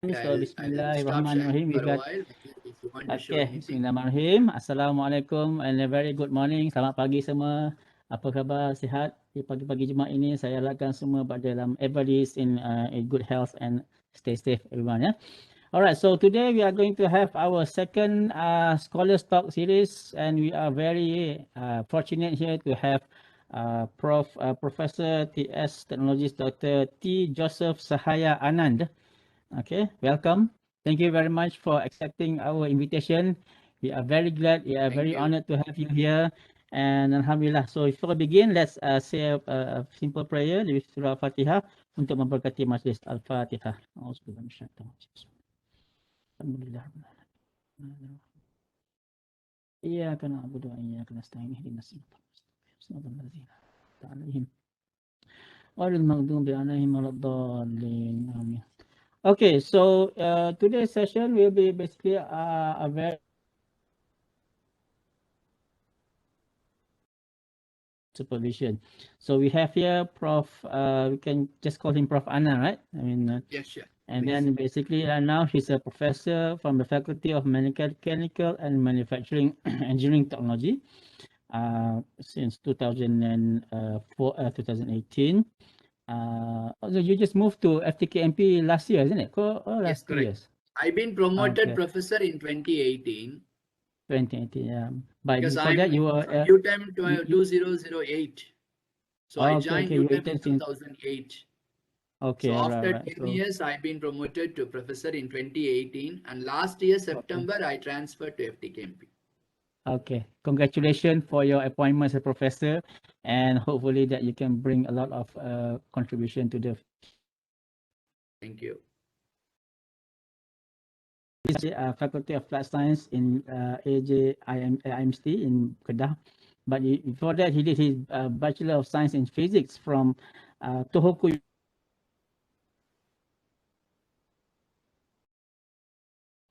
So I'll stop Bismillahirrahmanirrahim. sharing We for a got while. If you want to show okay. anything. Bismillahirrahmanirrahim. Assalamualaikum and a very good morning. Selamat pagi semua. Apa khabar? Sihat? Di pagi-pagi Jumaat ini saya harapkan semua berada dalam everybody's in good health and stay safe everyone. Yeah. Alright. So today we are going to have our second Scholars Talk series, and we are very fortunate here to have Professor TS Technologies Dr. T. Joseph Sahaya Anand. Okay, welcome. Thank you very much for accepting our invitation. We are very glad, we are Thank very you. honored to have you here. And Alhamdulillah. So before we begin, let's say a simple prayer with Surah Al-Fatihah untuk memberkati majlis Al-Fatihah. Alhamdulillah. Iyyaka na'budu wa iyyaka nasta'in ihdinas siratal ladzina an'amta 'alaihim ghairil maghdubi 'alaihim waladdallin. Amin. Okay, so today's session will be basically a very supervision. So we have here Prof. We can just call him Prof. Anand, right? I mean, Yes, sure. and Please. then basically now he's a professor from the Faculty of Mechanical and Manufacturing Engineering Technology since 2018. Also, you just moved to FTKMP last year, isn't it? Or Yes, last 2 correct. years? I've been promoted Okay, professor in 2018 2018. Yeah, but because before that I'm you from were UTeM you, 2008. So I joined okay, you UTeM in intern since 2008. okay, So after right. 10 So years, I've been promoted to professor in 2018. And last year, okay. September, I transferred to FTKMP. Okay, congratulations for your appointment as a professor, and hopefully that you can bring a lot of contribution to the Thank you. Faculty of Flight Science in IMST in Kedah. But before that, he did his Bachelor of Science in Physics from Tohoku.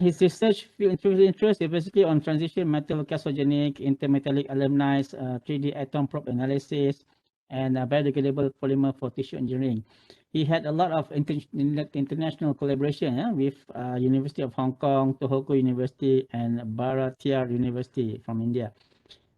His research interest is basically on transition metal chalcogenic, intermetallic alumni, 3D atom probe analysis, and biodegradable polymer for tissue engineering. He had a lot of international collaboration with University of Hong Kong, Tohoku University, and Bharatiya University from India.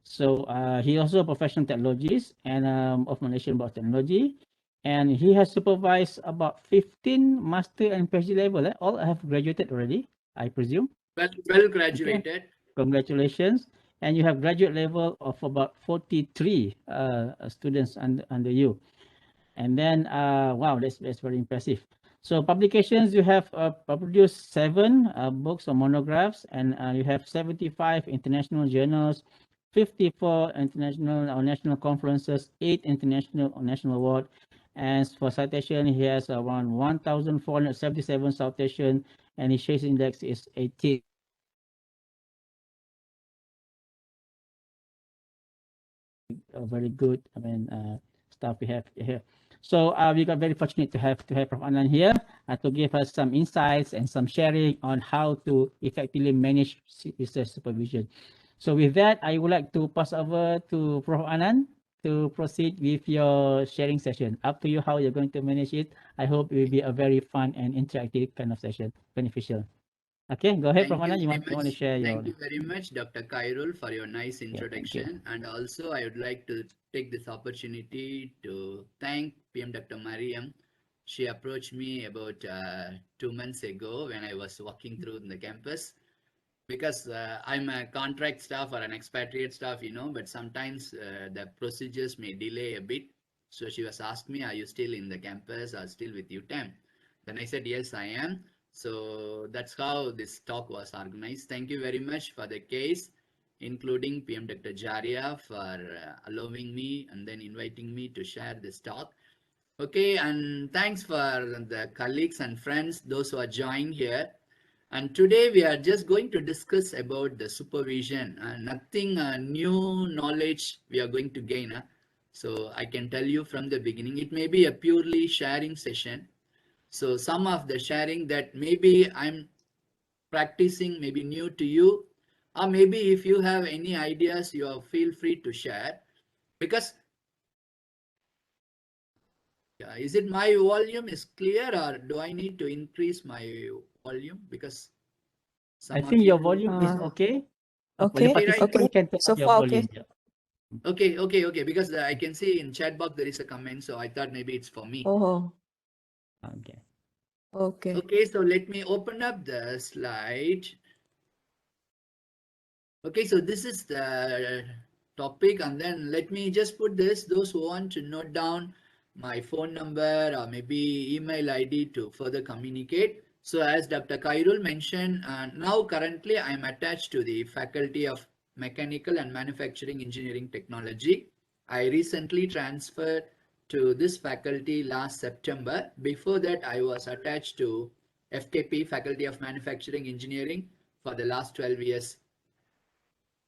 So he also a professional technologist and of Malaysian Board of Technology. And he has supervised about 15 master and PhD level. All have graduated already, I presume. Well graduated. Okay, congratulations. And you have graduate level of about 43 students under you. And then, wow, that's very impressive. So publications, you have produced 7 books or monographs, and you have 75 international journals, 54 international or national conferences, 8 international or national award. And for citation, he has around 1,477 citation, and his Chase index is 18. Very good, stuff we have here. So we got very fortunate to have Prof. Anand here to give us some insights and some sharing on how to effectively manage research supervision. So with that, I would like to pass over to Prof. Anand to proceed with your sharing session. Up to you how you're going to manage it. I hope it will be a very fun and interactive kind of session, beneficial. Okay, go ahead, Prof. Thank you Anand. You very want to much. share your? Thank you very much, Dr. Khairul, for your nice Yeah, thank you. introduction. And also, I would like to take this opportunity to thank PM Dr. Mariam. She approached me about 2 months ago when I was walking through the campus because I'm a contract staff or an expatriate staff, but sometimes the procedures may delay a bit. So she was asking me, are you still in the campus or still with UTeM? Then I said, yes, I am. So that's how this talk was organized. Thank you very much for the case, including PM Dr. Jaria for allowing me and then inviting me to share this talk. Okay, and thanks for the colleagues and friends, those who are joining here. And today we are just going to discuss about the supervision. Nothing new knowledge we are going to gain. So I can tell you from the beginning, it may be a purely sharing session. So some of the sharing that maybe I'm practicing may be new to you, or maybe if you have any ideas, you feel free to share. Because is it my volume is clear or do I need to increase my volume? Because I some of think your you volume is okay. For Okay. the okay, right? participant can turn So up your far, okay. volume. Yeah. Okay. Because I can see in chat box there is a comment, so I thought maybe it's for me. Oh, Okay. okay. Okay, so let me open up the slide. Okay, so this is the topic, and then let me just put this. Those who want to note down my phone number or maybe email ID to further communicate. So as Dr. Khairul mentioned, now currently I am attached to the Faculty of Mechanical and Manufacturing Engineering Technology. I recently transferred to this faculty last September. Before that, I was attached to FKP, Faculty of Manufacturing Engineering, for the last 12 years.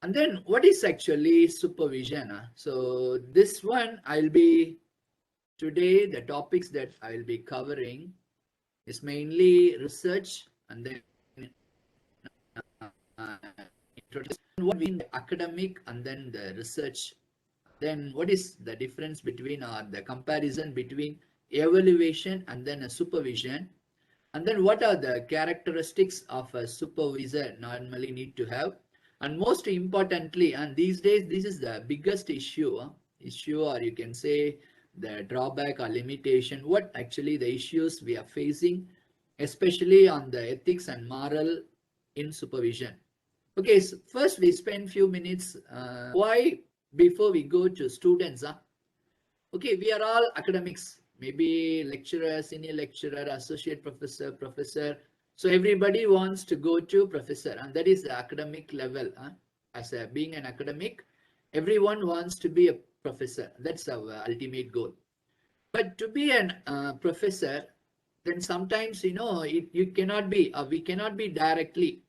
And then what is actually supervision? So this one I'll be today, the topics that I'll be covering is mainly research and then what we academic and then the research. Then what is the difference between or the comparison between evaluation and then a supervision? And then what are the characteristics of a supervisor normally need to have? And most importantly, and these days, this is the biggest issue, or you can say the drawback or limitation, what actually the issues we are facing, especially on the ethics and moral in supervision. Okay, so first we spend few minutes, why before we go to students, okay, we are all academics, maybe lecturer, senior lecturer, associate professor, professor. So everybody wants to go to professor, and that is the academic level. As being an academic, everyone wants to be a professor. That's our ultimate goal. But to be an professor, then sometimes you cannot be, we cannot be directly,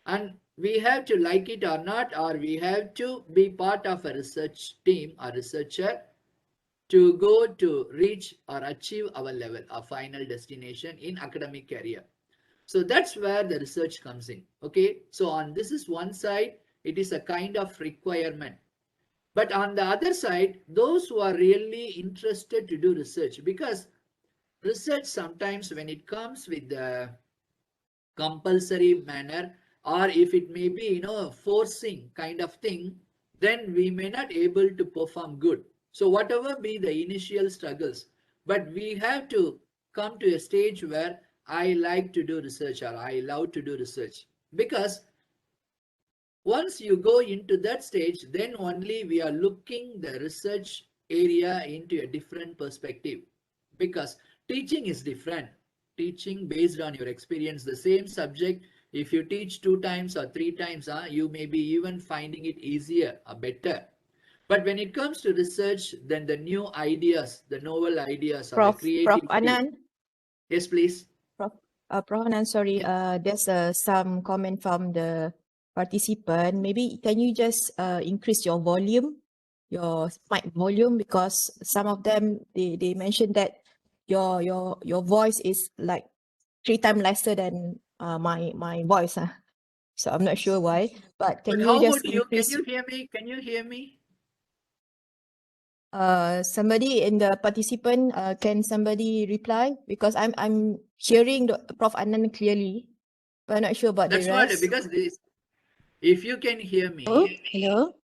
and we have to like it or not, or we have to be part of a research team or researcher to go to reach or achieve our level, our final destination in academic career. So that's where the research comes in. Okay, so on this is one side, it is a kind of requirement. But on the other side, those who are really interested to do research, because research sometimes when it comes with the compulsory manner, or if it may be forcing kind of thing, then we may not able to perform good. So whatever be the initial struggles, but we have to come to a stage where I like to do research or I love to do research, because once you go into that stage, then only we are looking the research area into a different perspective, because teaching is different. Teaching based on your experience, the same subject, if you teach 2 times or 3 times, you may be even finding it easier or better. But when it comes to research, then the new ideas, the novel ideas or the Prof. creativity. Anand. Yes, please. Prof Anand, sorry, there's some comment from the participant. Maybe can you just increase your volume, your mic volume, because some of them they mentioned that your voice is like 3 times lesser than my voice. So I'm not sure why, but can But you how just about you? Can increase? you hear me? Can you hear me? Somebody in the participant, can somebody reply? Because I'm hearing the Prof Anand clearly, but I'm not sure about the That's what, rest. because this, if you can hear Oh, me. hello.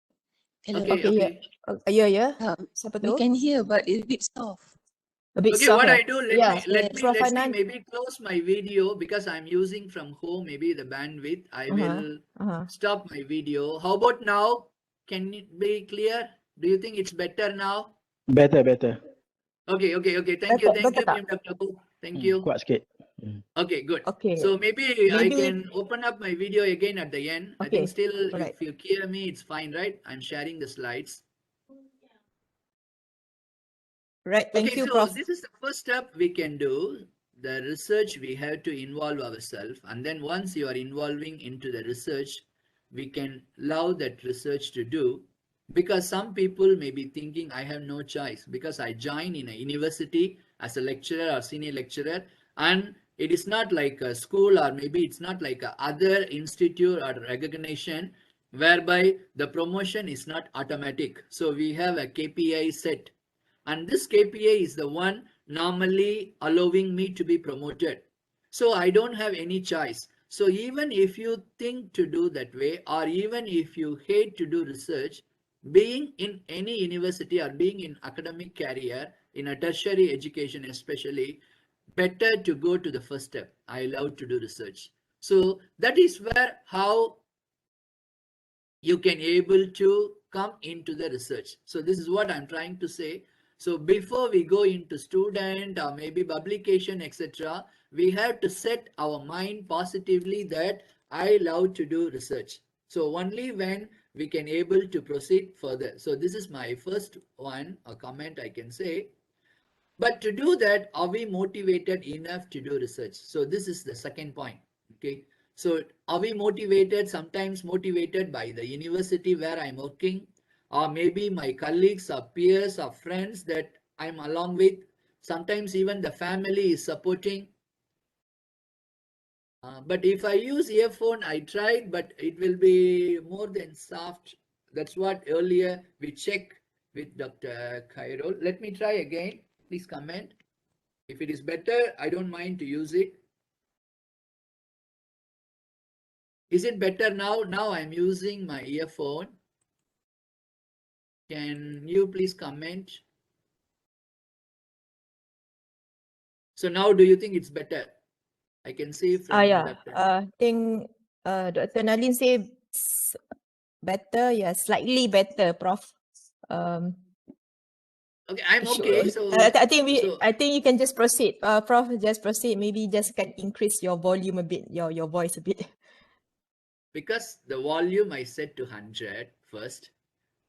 Hello. Okay, Okay, yeah. Yeah. Siapa We tu? can hear, but it's a bit soft. A bit Okay, soft, what eh? I do, Yeah. Prof let's see, Anand. maybe close my video because I'm using from home, maybe the bandwidth. I will stop my video. How about now? Can it be clear? Do you think it's better now? Better. Okay. Thank you, Better tak? PM Dr. Ko. Thank you. Kuat sikit. Okay, good. Okay. So maybe I Maybe. can open up my video again at the end. I think Okay. still, Alright. if you hear me, it's fine, right? I'm sharing the slides. Right. Thank Okay, you, so Prof. this is the first step we can do. The research, we have to involve ourselves, and then once you are involving into the research, we can allow that research to do, because some people may be thinking I have no choice because I join in a university as a lecturer or senior lecturer, and it is not like a school, or maybe it's not like a other institute or recognition whereby the promotion is not automatic. So we have a KPI set, and this KPI is the one normally allowing me to be promoted. So I don't have any choice. So even if you think to do that way, or even if you hate to do research, being in any university or being in academic career, in a tertiary education especially, better to go to the first step. I love to do research. So that is where how you can able to come into the research. So this is what I'm trying to say. So before we go into student or maybe publication, etc., we have to set our mind positively that I love to do research. So only when we can able to proceed further. So this is my first one, a comment I can say. But to do that, are we motivated enough to do research? So this is the second point. Okay. So are we motivated, sometimes motivated by the university where I'm working, or maybe my colleagues or peers or friends that I'm along with. Sometimes even the family is supporting. But if I use earphone, I tried, but it will be more than soft. That's what earlier we checked with Dr. Khairul. Let me try again. Please comment. If it is better, I don't mind to use it. Is it better now? Now I'm using my earphone. Can you please comment? So now do you think it's better? I can see from Yeah. Dr. I think Dr. Nalin say better, yeah, slightly better, Prof. Okay, I'm Sure. okay. So I think you can just proceed. Prof, just proceed. Maybe just can increase your volume a bit, your voice a bit. because the volume I set to 100 first,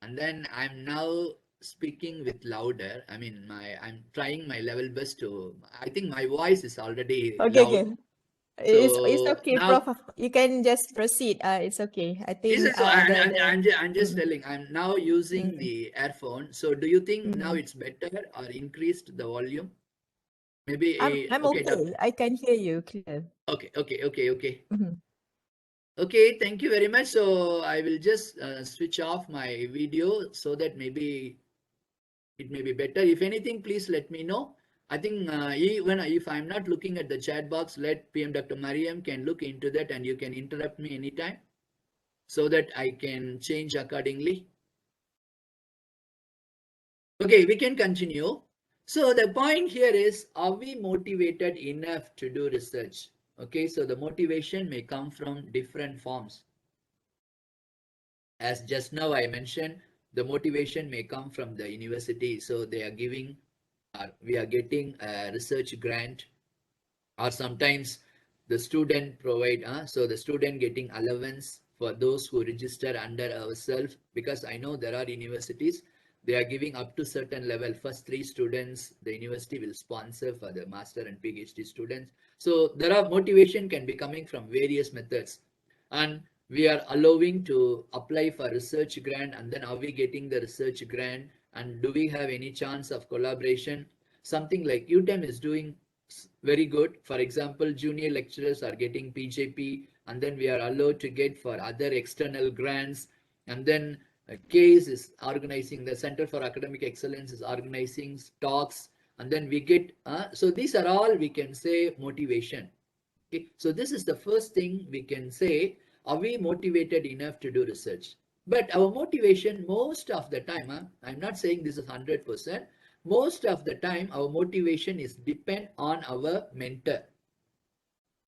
and then I'm now speaking with louder. I mean, I'm trying my level best to. I think my voice is already Okay, loud. okay. It's So okay, now Prof. You can just proceed. It's okay. I is think it so? I'm just mm, telling. I'm now using mm, the earphone. So do you think now mm. it's better or increased the volume? Maybe I'm okay, okay. I can hear you clear. okay. Mhm. Okay, thank you very much. So I will just switch off my video so that maybe it may be better. If anything, please let me know. I think even if I'm not looking at the chat box, let PM Dr. Mariam can look into that and you can interrupt me anytime so that I can change accordingly. Okay, we can continue. So the point here is, are we motivated enough to do research? Okay, so the motivation may come from different forms. As just now I mentioned, the motivation may come from the university. So they are giving, we are getting a research grant, or sometimes the student provide, so the student getting allowance for those who register under ourselves, because I know there are universities, they are giving up to certain level. First 3 students, the university will sponsor for the master and PhD students. So there are motivation can be coming from various methods. And we are allowing to apply for research grant, and then are we getting the research grant, and do we have any chance of collaboration? Something like UTeM is doing very good. For example, junior lecturers are getting PJP, and then we are allowed to get for other external grants. And then CAES is organizing, the Center for Academic Excellence is organizing talks, and then we get, so these are all we can say motivation. Okay, so this is the first thing we can say, are we motivated enough to do research? But our motivation most of the time, I'm not saying this is 100%, most of the time our motivation is depend on our mentor.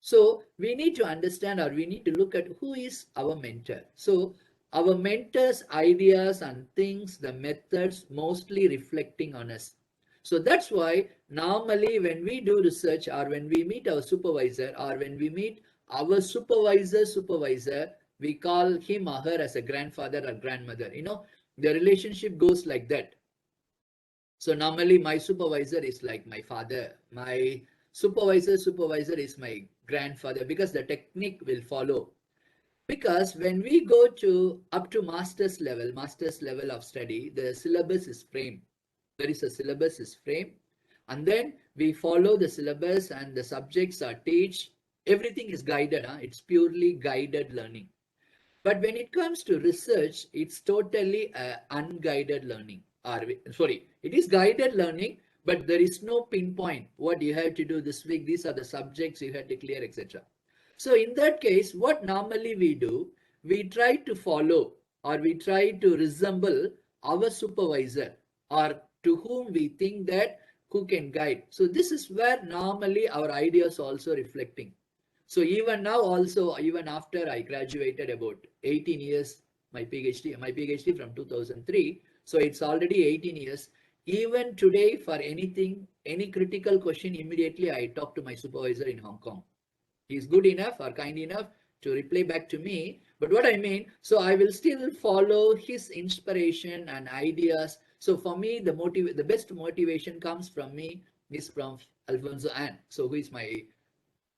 So we need to understand, or we need to look at who is our mentor. So our mentor's ideas and things, the methods mostly reflecting on us. So that's why normally when we do research, or when we meet our supervisor, or when we meet our supervisor, we call him or her as a grandfather or grandmother. You know, the relationship goes like that. So normally my supervisor is like my father. My supervisor is my grandfather, because the technique will follow. Because when we go to up to master's level of study, the syllabus is framed. There is a syllabus is framed, and then we follow the syllabus and the subjects are taught. Everything is guided. It's purely guided learning. But when it comes to research, it's totally unguided learning. Or sorry, it is guided learning, but there is no pinpoint what you have to do this week. These are the subjects you have to clear, etc. So in that case, what normally we do, we try to follow or we try to resemble our supervisor or to whom we think that who can guide. So this is where normally our ideas also reflecting. So even now also, even after I graduated about 18 years, my PhD from 2003. So it's already 18 years. Even today for anything, any critical question, immediately I talk to my supervisor in Hong Kong. He's good enough or kind enough to reply back to me. But what I mean, so I will still follow his inspiration and ideas. So for me, the best motivation comes from me is from Alfonso Ann, so who is my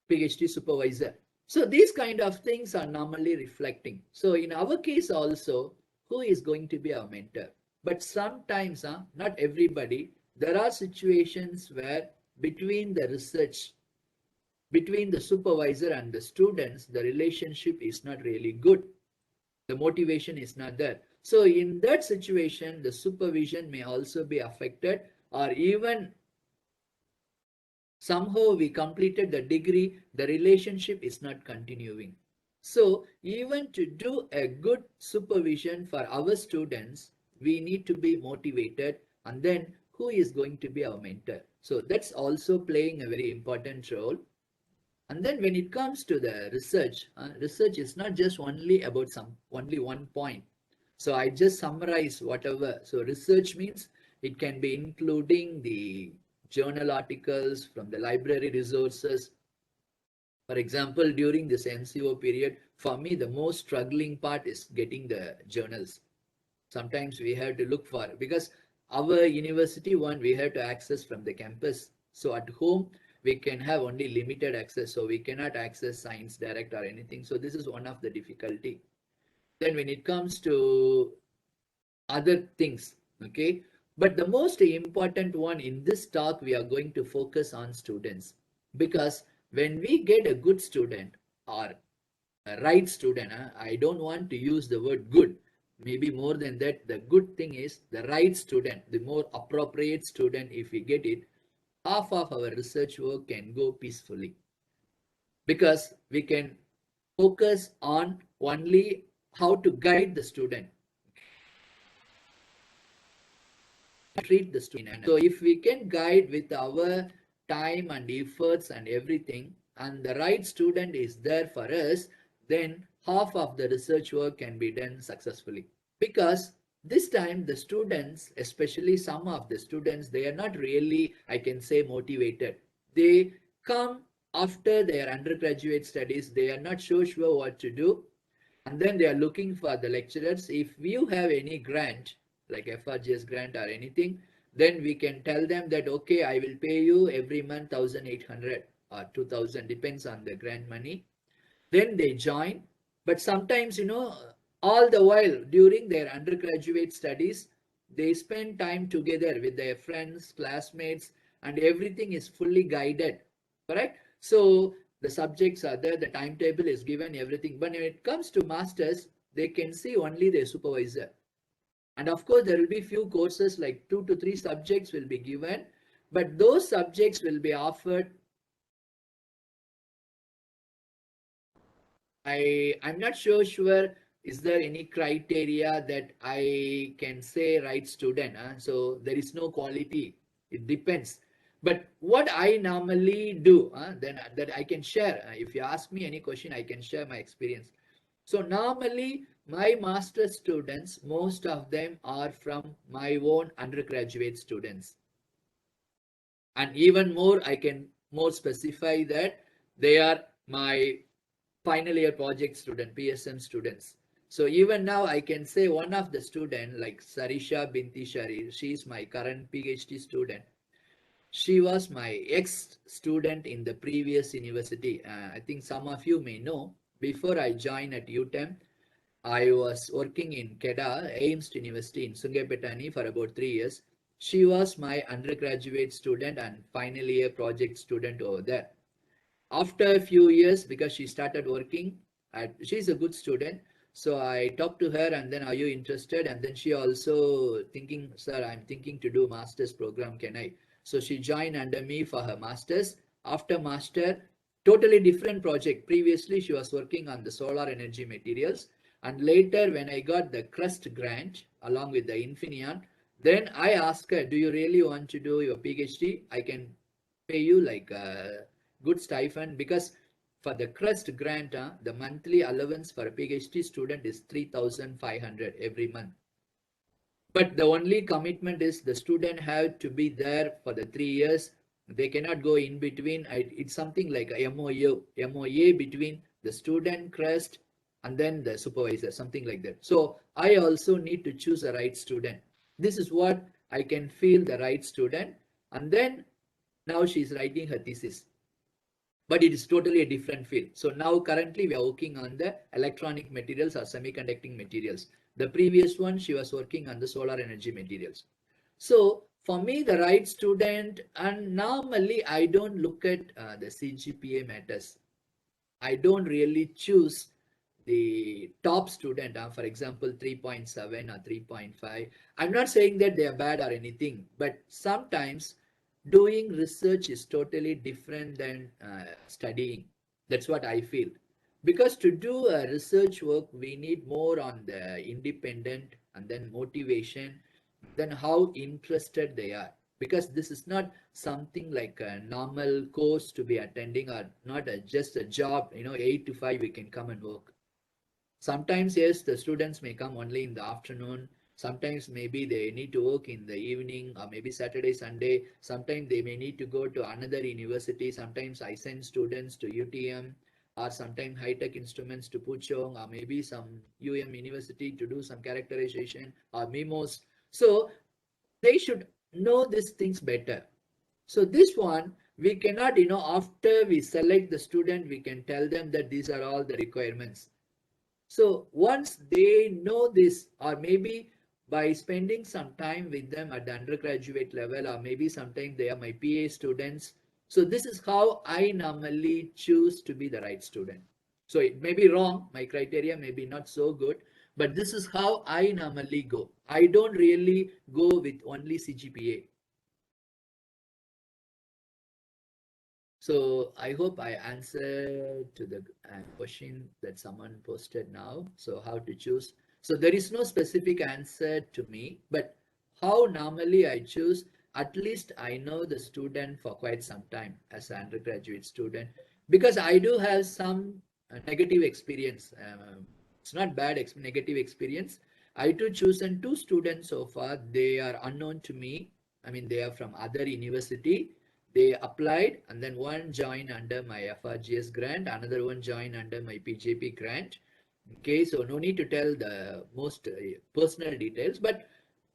PhD supervisor. So these kind of things are normally reflecting. So in our case also, who is going to be our mentor? But sometimes, not everybody, there are situations where between the research, between the supervisor and the students, the relationship is not really good. The motivation is not there. So in that situation, the supervision may also be affected, or even somehow we completed the degree, the relationship is not continuing. So even to do a good supervision for our students, we need to be motivated, and then who is going to be our mentor? So that's also playing a very important role. And then when it comes to the research, research is not just only about only one point. So I just summarize whatever. So research means it can be including the journal articles from the library resources. For example, during this NCO period, for me, the most struggling part is getting the journals. Sometimes we have to look for, because our university one, we have to access from the campus. So at home, we can have only limited access. So we cannot access Science Direct or anything. So this is one of the difficulty. Then when it comes to other things, okay, but the most important one in this talk, we are going to focus on students, because when we get a good student or a right student, I don't want to use the word good, maybe more than that, the good thing is the right student, the more appropriate student. If we get it, half of our research work can go peacefully, because we can focus on only how to guide the student, treat the student. So if we can guide with our time and efforts and everything, and the right student is there for us, then half of the research work can be done successfully. Because this time the students, especially some of the students, they are not really, I can say, motivated. They come after their undergraduate studies, they are not so sure what to do, and then they are looking for the lecturers. If you have any grant, like FRGS grant or anything, then we can tell them that, okay, I will pay you every month 1,800 or 2,000, depends on the grant money. Then they join. But sometimes, all the while during their undergraduate studies, they spend time together with their friends, classmates, and everything is fully guided, correct? So the subjects are there, the timetable is given, everything. But when it comes to masters, they can see only their supervisor. And of course, there will be few courses, like 2 to 3 subjects will be given, but those subjects will be offered. I'm not sure is there any criteria that I can say right student, so there is no quality, it depends. But what I normally do, then that I can share, if you ask me any question, I can share my experience. So normally my master students, most of them are from my own undergraduate students, and even more I can more specify that they are my final year project student, PSM students. So even now I can say one of the student, like Sarisha Binti Shari, she is my current PhD student. She was my ex-student in the previous university. I think some of you may know, before I joined at UTeM, I was working in Kedah, AIMS University in Sungei for about 3 years. She was my undergraduate student and final year project student over there. After a few years, because she started working, she's a good student, so I talked to her, and then, are you interested? And then she also thinking, sir, I'm thinking to do master's program, can I? So she joined under me for her master's. After master, totally different project. Previously, she was working on the solar energy materials. And later, when I got the CRUST grant along with the Infineon, then I asked her, do you really want to do your PhD? I can pay you like a good stipend, because for the CRUST grant, the monthly allowance for a PhD student is 3,500 every month. But the only commitment is the student have to be there for the 3 years. They cannot go in between. It's something like a MOA between the student, CRUST, and then the supervisor, something like that. So I also need to choose a right student. This is what I can feel the right student. And then now she's writing her thesis, but it is totally a different field. So now currently we are working on the electronic materials or semiconducting materials. The previous one, she was working on the solar energy materials. So for me, the right student, and normally I don't look at the CGPA matters. I don't really choose the top student, for example, 3.7 or 3.5. I'm not saying that they are bad or anything, but sometimes doing research is totally different than studying. That's what I feel. Because to do a research work, we need more on the independent and then motivation, then how interested they are. Because this is not something like a normal course to be attending, or not just a job, 8 to 5 we can come and work. Sometimes, yes, the students may come only in the afternoon. Sometimes maybe they need to work in the evening, or maybe Saturday, Sunday. Sometimes they may need to go to another university. Sometimes I send students to UTeM, or sometimes high-tech instruments to Puchong, or maybe some university to do some characterization or memos. So they should know these things better. So this one, we cannot, after we select the student, we can tell them that these are all the requirements. So once they know this, or maybe by spending some time with them at the undergraduate level, or maybe sometimes they are my PA students. So this is how I normally choose to be the right student. So it may be wrong, my criteria may be not so good, but this is how I normally go. I don't really go with only CGPA. So I hope I answered to the question that someone posted now. So how to choose? So there is no specific answer to me, but how normally I choose, at least I know the student for quite some time as an undergraduate student, because I do have some negative experience. It's not bad negative experience. I too chosen 2 students so far. They are unknown to me. I mean, they are from other university. They applied, and then one joined under my FRGS grant, another one joined under my PJP grant. Okay, so no need to tell the most personal details, but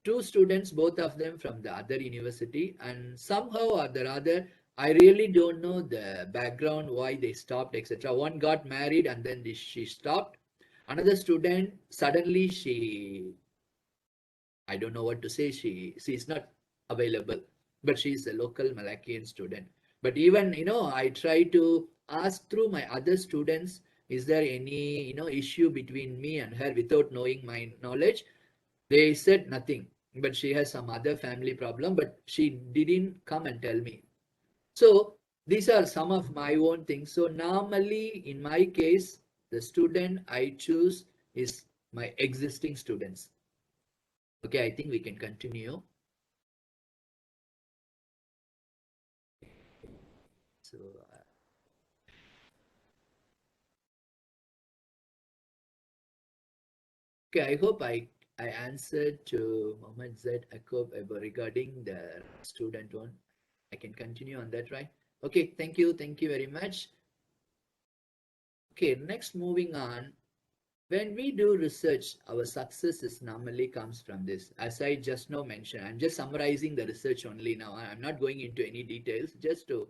2 students, both of them from the other university, and somehow or the other, I really don't know the background, why they stopped, etc. One got married and then she stopped. Another student, suddenly I don't know what to say. She's not available, but she's a local Malakian student. But even, I try to ask through my other students, is there any, issue between me and her without knowing my knowledge? They said nothing, but she has some other family problem, but she didn't come and tell me. So these are some of my own things. So normally in my case, the student I choose is my existing students. Okay, I think we can continue. So, okay, I hope I answered to Mohammed Z. Akob regarding the student one. I can continue on that, right? Okay, thank you very much. Okay, next moving on. When we do research, our success is normally comes from this. As I just now mentioned, I'm just summarizing the research only now. I'm not going into any details, just to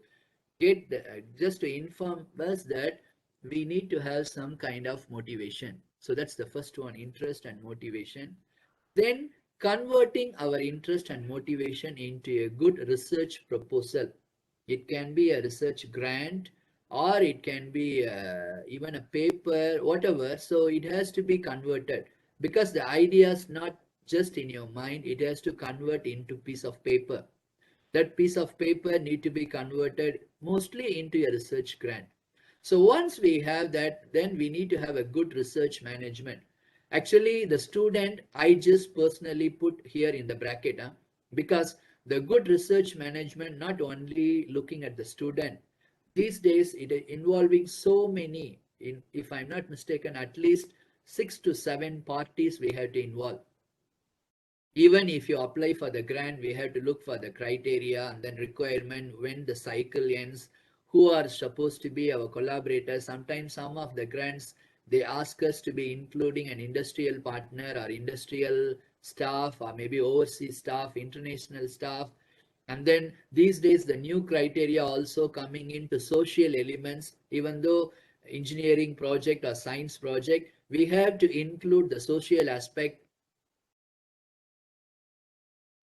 get just to inform us that we need to have some kind of motivation. So that's the first one, interest and motivation. Then converting our interest and motivation into a good research proposal. It can be a research grant, or it can be even a paper, whatever. So it has to be converted, because the idea is not just in your mind, it has to convert into piece of paper. That piece of paper need to be converted mostly into a research grant. So once we have that, then we need to have a good research management. Actually, the student, I just personally put here in the bracket, because the good research management, not only looking at the student, these days it is involving so many, if I'm not mistaken, at least 6 to 7 parties we have to involve. Even if you apply for the grant, we have to look for the criteria and then requirement, when the cycle ends, who are supposed to be our collaborators. Sometimes some of the grants, they ask us to be including an industrial partner or industrial staff or maybe overseas staff, international staff. And then these days the new criteria also coming into social elements. Even though engineering project or science project, we have to include the social aspect.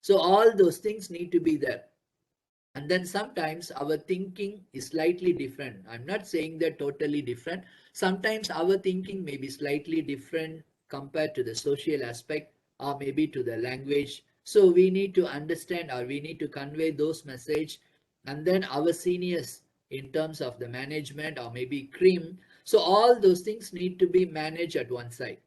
So all those things need to be there. And then sometimes our thinking is slightly different. I'm not saying they're totally different. Sometimes our thinking may be slightly different compared to the social aspect or maybe to the language. So we need to understand, or we need to convey those message. And then our seniors in terms of the management or maybe cream. So all those things need to be managed at one side.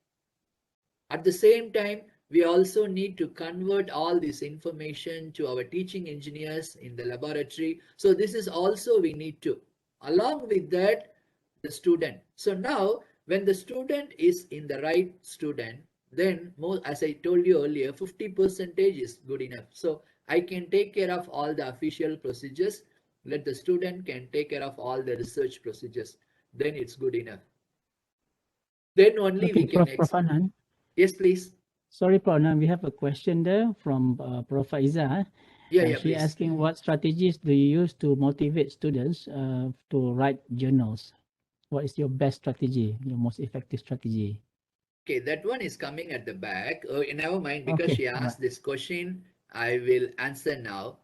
At the same time, we also need to convert all this information to our teaching engineers in the laboratory. So this is also we need to. Along with that, the student. So now, when the student is in the right student, then more, as I told you earlier, 50% is good enough. So I can take care of all the official procedures. Let the student can take care of all the research procedures. Then it's good enough. Then only Okay, we can. Prof. Anand. Yes, please. Sorry, Prof. Anand, we have a question there from Prof. Iza. Yeah, She please. asking what strategies do you use to motivate students to write journals? What is your best strategy, your most effective strategy? Okay, that one is coming at the back. Oh, never mind, because Okay, she right. asked this question, I will answer now.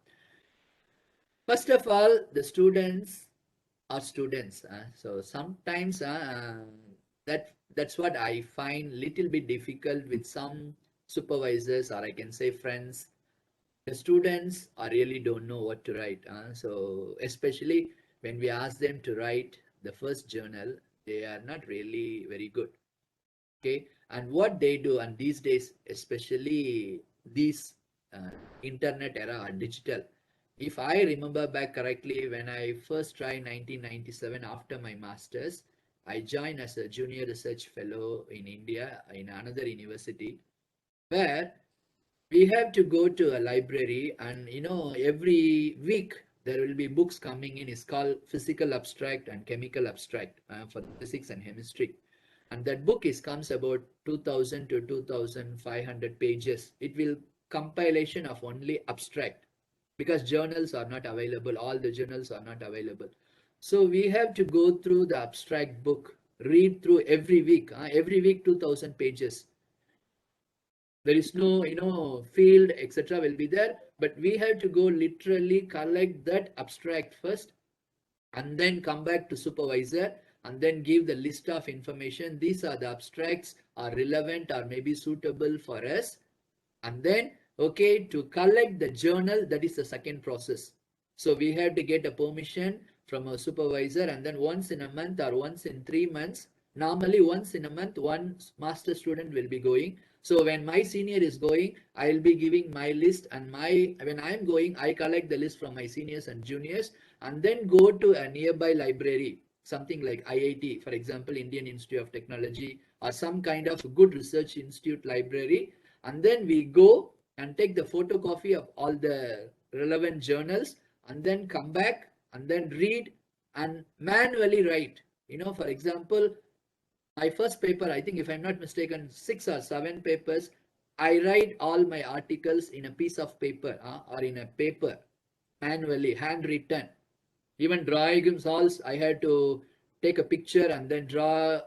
First of all, the students are students. So sometimes that's what I find little bit difficult with some supervisors, or I can say friends. The students are really don't know what to write. So especially when we ask them to write the first journal, they are not really very good. Okay, and what they do, and these days, especially these internet era or digital, if I remember back correctly, when I first tried 1997 after my masters, I joined as a junior research fellow in India in another university, where we have to go to a library, and every week there will be books coming in. It's called physical abstract and chemical abstract for physics and chemistry. And that book comes about 2000 to 2500 pages. It will compilation of only abstract, because journals are not available, all the journals are not available. So we have to go through the abstract book, read through every week 2000 pages. There is no field etc will be there, but we have to go literally collect that abstract first, and then come back to supervisor and then give the list of information. These are the abstracts are relevant or maybe suitable for us. And then okay, to collect the journal, that is the second process. So we have to get a permission from a supervisor, and then once in a month or once in 3 months, normally once in a month, one master student will be going. So when my senior is going, I'll be giving my list, and when I'm going, I collect the list from my seniors and juniors, and then go to a nearby library, something like IIT, for example, Indian Institute of Technology, or some kind of good research institute library. And then we go and take the photocopy of all the relevant journals, and then come back and then read and manually write. For example, my first paper, I think if I'm not mistaken, 6 or 7 papers, I write all my articles in a piece of paper or in a paper, manually, handwritten. Even drawings also, I had to take a picture and then draw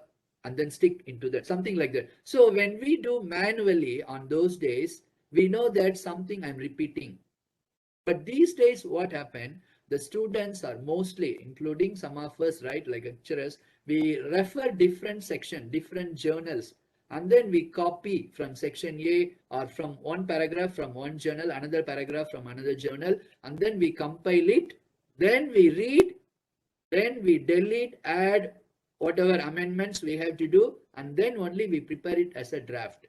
and then stick into that, something like that. So when we do manually on those days, we know that something I'm repeating. But these days, what happened? The students are mostly, including some of us, right, like lecturers, we refer different section, different journals, and then we copy from section A or from one paragraph from one journal, another paragraph from another journal, and then we compile it, then we read, then we delete, add whatever amendments we have to do, and then only we prepare it as a draft.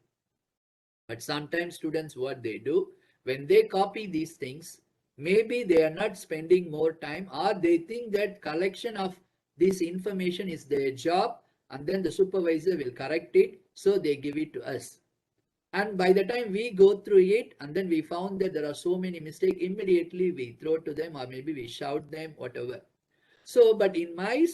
But sometimes students, what they do, when they copy these things, maybe they are not spending more time, or they think that collection of this information is their job, and then the supervisor will correct it, so they give it to us. And by the time we go through it, and then we found that there are so many mistakes, immediately we throw to them, or maybe we shout them, whatever. So, but in my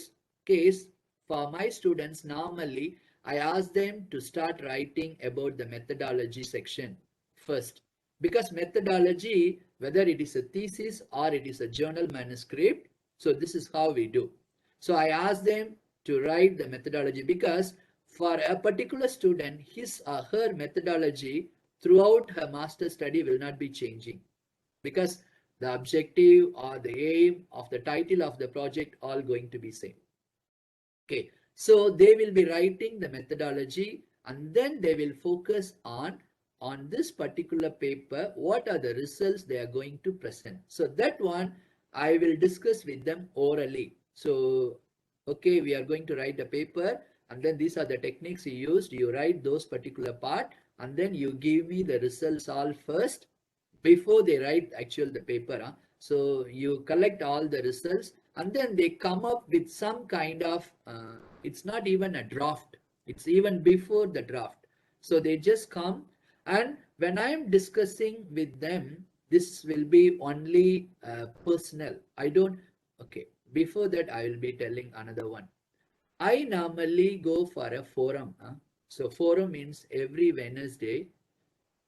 case, for my students, normally I ask them to start writing about the methodology section first, because methodology, whether it is a thesis or it is a journal manuscript, so this is how we do. So I ask them to write the methodology, because for a particular student, his or her methodology throughout her master's study will not be changing, because the objective or the aim of the title of the project all going to be same. Okay, so they will be writing the methodology, and then they will focus on this particular paper, what are the results they are going to present. So that one I will discuss with them orally. So okay, we are going to write a paper, and then these are the techniques you used. You write those particular part, and then you give me the results all first before they write actual the paper. So you collect all the results, and then they come up with some kind of it's not even a draft, it's even before the draft. So they just come, and when I am discussing with them, this will be only personal. I don't, okay, before that I will be telling another one. I normally go for a forum. So forum means every Wednesday.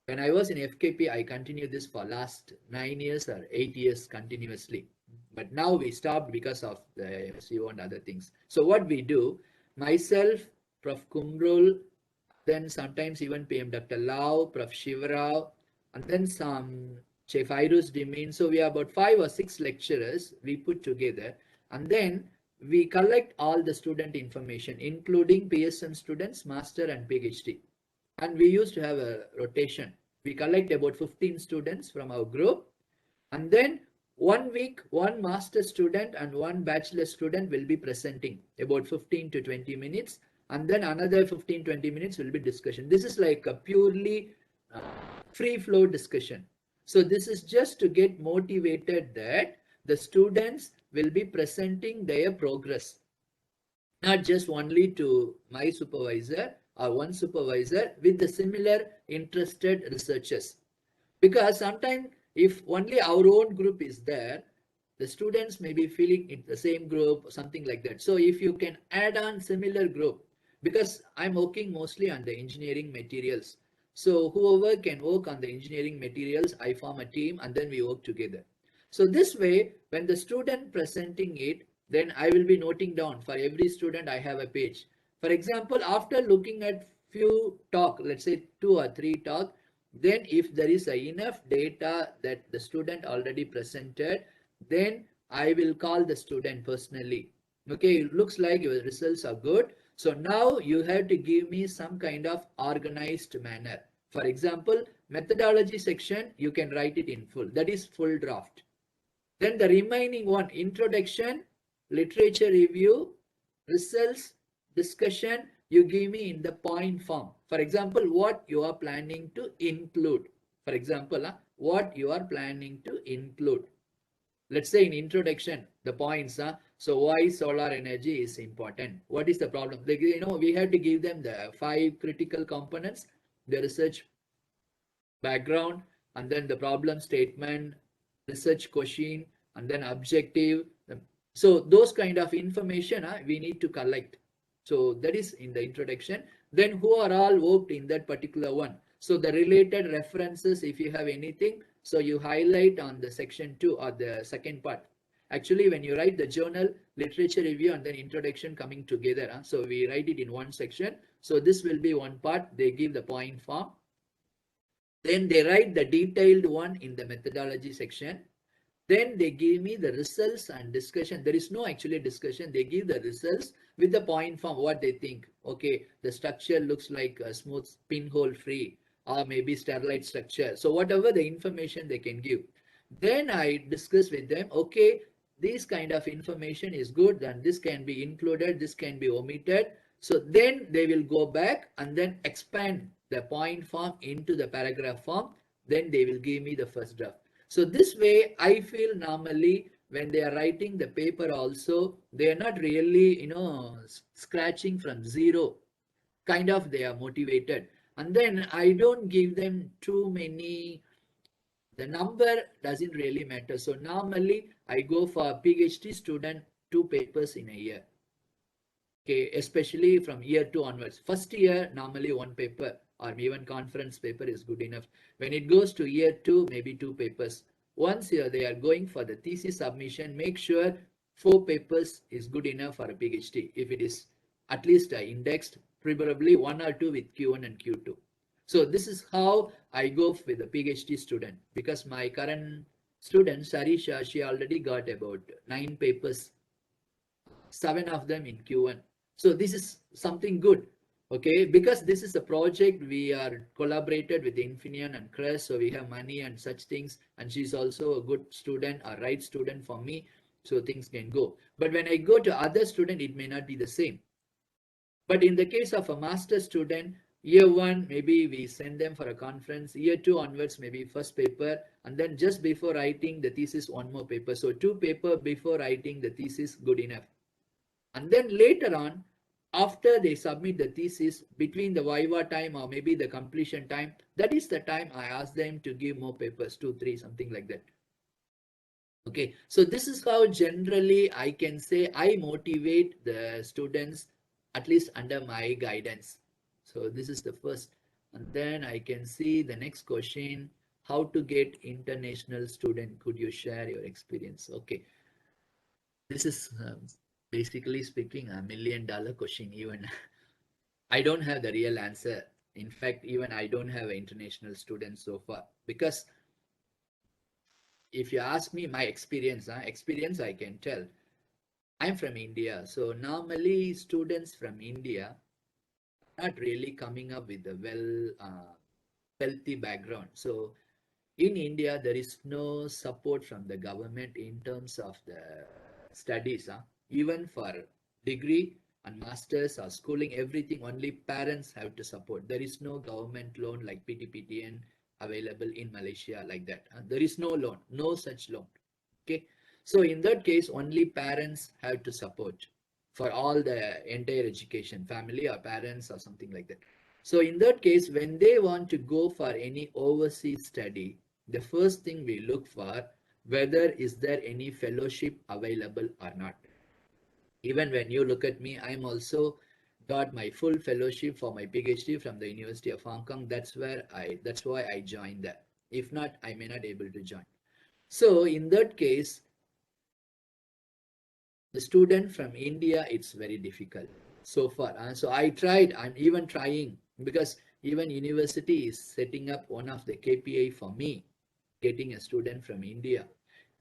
When I was in FKP, I continued this for last 9 years or 8 years continuously. But now we stopped because of the SEO and other things. So what we do, myself, Prof. Kumrul, then sometimes even PM Dr. Lau, Prof. Shivarao, and then some Chef Irus Dimin. So we are about 5 or 6 lecturers we put together, and then we collect all the student information, including PSM students, master and PhD. And we used to have a rotation. We collect about 15 students from our group, and then 1 week, one master student and one bachelor student will be presenting about 15 to 20 minutes, and then another 15-20 minutes will be discussion. This is like a purely free flow discussion. So this is just to get motivated that the students will be presenting their progress, not just only to my supervisor or one supervisor, with the similar interested researchers. Because sometimes if only our own group is there, the students may be feeling in the same group or something like that. So if you can add on similar group, because I'm working mostly on the engineering materials. So whoever can work on the engineering materials, I form a team and then we work together. So this way, when the student presenting it, then I will be noting down for every student I have a page. For example, after looking at few talk, let's say 2 or 3 talk, then if there is enough data that the student already presented, then I will call the student personally. Okay, it looks like your results are good. So now you have to give me some kind of organized manner. For example, methodology section, you can write it in full. That is full draft. Then the remaining one, introduction, literature review, results, discussion, you give me in the point form. For example, what you are planning to include. For example, what you are planning to include. Let's say in introduction, the points. So why solar energy is important? What is the problem? Like, we have to give them the 5 critical components, the research background, and then the problem statement, research question, and then objective. So those kind of information we need to collect. So that is in the introduction. Then who are all worked in that particular one. So the related references, if you have anything, so you highlight on the section 2 or the second part. Actually, when you write the journal, literature review, and then introduction coming together. So we write it in one section. So this will be one part. They give the point form. Then they write the detailed one in the methodology section. Then they give me the results and discussion. There is no actually discussion. They give the results with the point form, what they think. Okay, the structure looks like a smooth pinhole free or maybe sterilite structure. So whatever the information they can give. Then I discuss with them, okay, this kind of information is good and this can be included, this can be omitted. So then they will go back and then expand the point form into the paragraph form. Then they will give me the first draft. So this way, I feel normally when they are writing the paper also, they are not really, scratching from zero. Kind of they are motivated. And then I don't give them too many, the number doesn't really matter. So normally I go for PhD student 2 papers in a year. Okay, especially from year 2 onwards. First year, normally 1 paper or even conference paper is good enough. When it goes to year 2, maybe 2 papers. Once here they are going for the thesis submission, make sure 4 papers is good enough for a PhD. If it is at least indexed, preferably 1 or 2 with Q1 and Q2. So this is how I go with a PhD student, because my current student, Sarisha, she already got about 9 papers, 7 of them in Q1. So this is something good, okay, because this is a project we are collaborated with Infineon and Crest, so we have money and such things, and she's also a good student, a right student for me, so things can go. But when I go to other student, it may not be the same. But in the case of a master student, year 1, maybe we send them for a conference, year 2 onwards, maybe first paper, and then just before writing the thesis, 1 more paper. So 2 paper before writing the thesis, good enough. And then later on, after they submit the thesis, between the Viva time or maybe the completion time, that is the time I ask them to give more papers, 2, 3, something like that. Okay, so this is how generally I can say I motivate the students, at least under my guidance. So this is the first. And then I can see the next question, how to get international student? Could you share your experience? Okay. This is basically speaking a $1 million question. Even I don't have the real answer. In fact, even I don't have an international student so far, because if you ask me my experience, I can tell. I'm from India, so normally students from India are not really coming up with a wealthy background. So in India, there is no support from the government in terms of the studies. Even for degree and masters or schooling, everything only parents have to support. There is no government loan like PTPTN available in Malaysia like that. There is no loan, no such loan. Okay, so in that case, only parents have to support for all the entire education, family or parents or something like that. So in that case, when they want to go for any overseas study, the first thing we look for, whether is there any fellowship available or not. Even when you look at me, I'm also got my full fellowship for my PhD from the University of Hong Kong. That's why I joined that. If not, I may not able to join. So in that case, the student from India, it's very difficult so far. So I tried, I'm even trying, because even university is setting up one of the KPI for me, getting a student from India.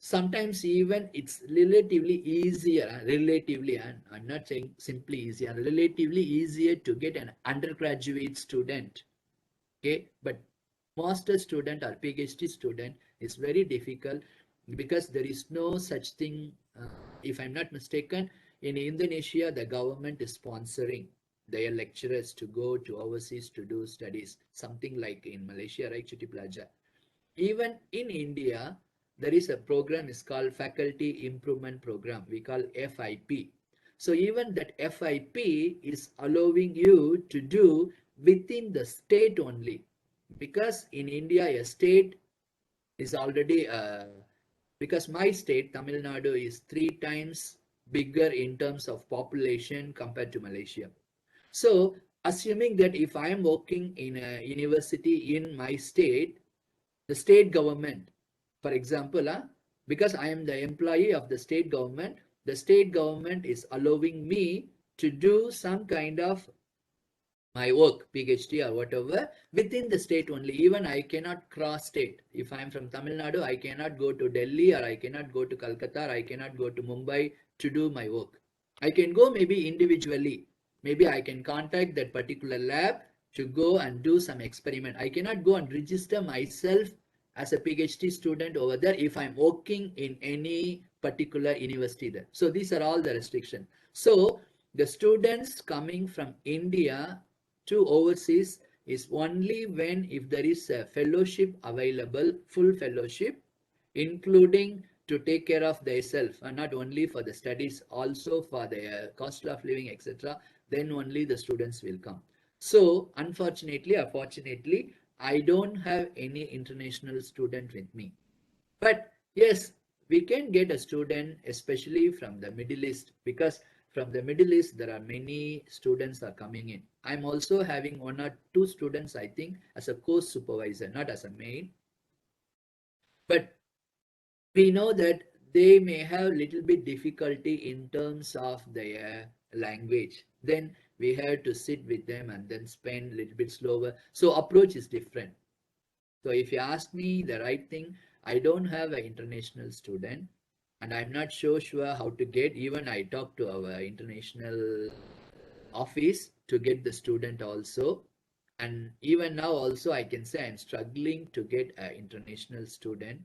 Sometimes even it's relatively easier, I'm not saying simply easier, relatively easier to get an undergraduate student. Okay, but master student or PhD student is very difficult, because there is no such thing. If I'm not mistaken, in Indonesia, the government is sponsoring their lecturers to go to overseas to do studies, something like in Malaysia, right, Cuti Pelajar. Even in India, there is a program, is called Faculty Improvement Program. We call FIP. So even that FIP is allowing you to do within the state only, because in India, a state is already because my state, Tamil Nadu, is 3 times bigger in terms of population compared to Malaysia. So assuming that if I am working in a university in my state, the state government, for example, because I am the employee of the state government is allowing me to do some kind of my work, PhD or whatever, within the state only. Even I cannot cross state. If I am from Tamil Nadu, I cannot go to Delhi, or I cannot go to Calcutta, or I cannot go to Mumbai to do my work. I can go maybe individually. Maybe I can contact that particular lab to go and do some experiment. I cannot go and register myself as a PhD student over there if I'm working in any particular university there. So these are all the restrictions. So the students coming from India to overseas is only when if there is a fellowship available, full fellowship, including to take care of themselves, and not only for the studies, also for their cost of living, etc. Then only the students will come. So unfortunately or fortunately, I don't have any international student with me. But yes, we can get a student, especially from the Middle East, because from the Middle East, there are many students are coming in. I'm also having 1 or 2 students, I think, as a course supervisor, not as a main. But we know that they may have little bit difficulty in terms of their language. Then we have to sit with them and then spend a little bit slower. So approach is different. So if you ask me the right thing, I don't have an international student, and I'm not so sure how to get. Even I talked to our international office to get the student also. And even now also I can say I'm struggling to get an international student.